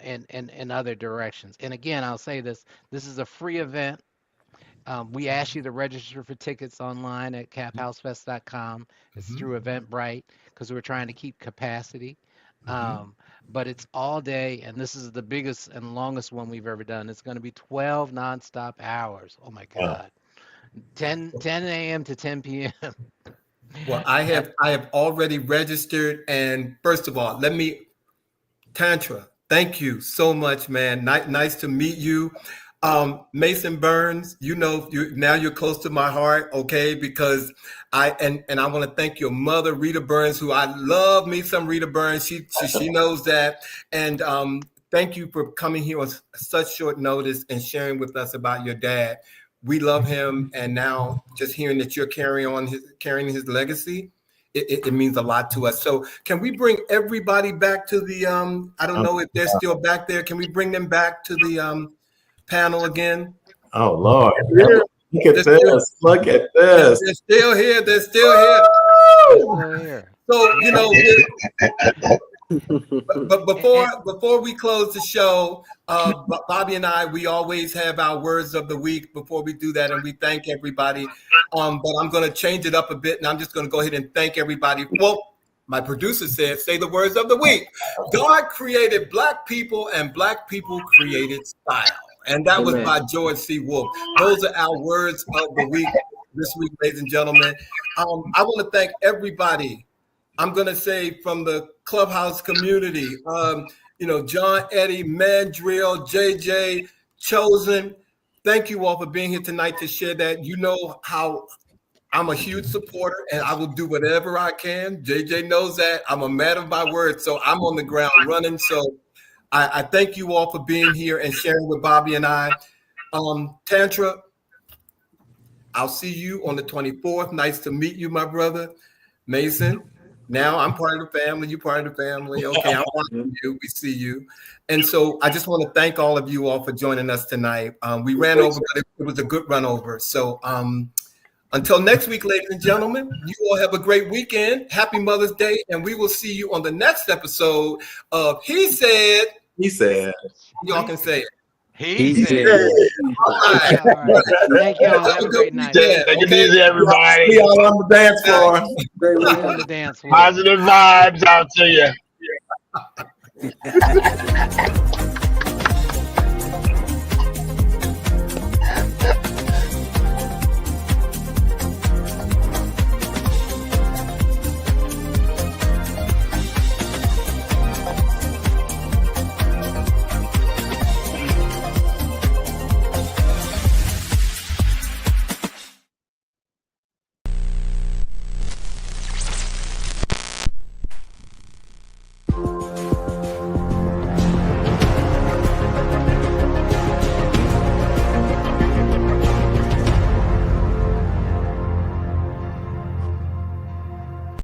in other directions. And again, I'll say this: this is a free event. We ask you to register for tickets online at caphousefest.com. It's through Eventbrite because we're trying to keep capacity. But it's all day, and this is the biggest and longest one we've ever done. It's going to be 12 nonstop hours. Oh my Wow. God. 10 a.m. to 10 p.m. Well, I have already registered, and first of all, Tantra, thank you so much, man. Nice to meet you. Mason Burns, now you're close to my heart, okay? Because I want to thank your mother, Rita Burns, who I love me some Rita Burns. She knows that. And thank you for coming here on such short notice and sharing with us about your dad. We love him, and now just hearing that you're carrying his legacy, it means a lot to us. So can we bring everybody back to the I don't know if they're still back there. Can we bring them back to the panel again? Oh Lord. Look at this. Look at this. They're still here. They're still here. So, but before we close the show, Bobby and I, we always have our words of the week before we do that, and we thank everybody. But I'm going to change it up a bit, and I'm just going to go ahead and thank everybody. Well, my producer said, say the words of the week. God created Black people, and Black people created style. And that was by George C. Wolfe. Those are our words of the week this week, ladies and gentlemen. I want to thank everybody. I'm going to say from the Clubhouse community, John Eddy, Mandrill, JJ, Chosen. Thank you all for being here tonight to share that. You know how I'm a huge supporter, and I will do whatever I can. JJ knows that. I'm a man of my word, so I'm on the ground running. So I thank you all for being here and sharing with Bobby and I. Tantra, I'll see you on the 24th. Nice to meet you, my brother. Mason, now I'm part of the family. You're part of the family. Okay, I'm watching you. We see you. And so I just want to thank all of you all for joining us tonight. We ran over, but it was a good run over. So until next week, ladies and gentlemen, you all have a great weekend. Happy Mother's Day. And we will see you on the next episode of He Said. He said. Y'all can say it. He said. All right. Thank you all. Have a great night. Take it easy, everybody. See y'all on the dance floor. On the dance floor. Positive vibes out to you.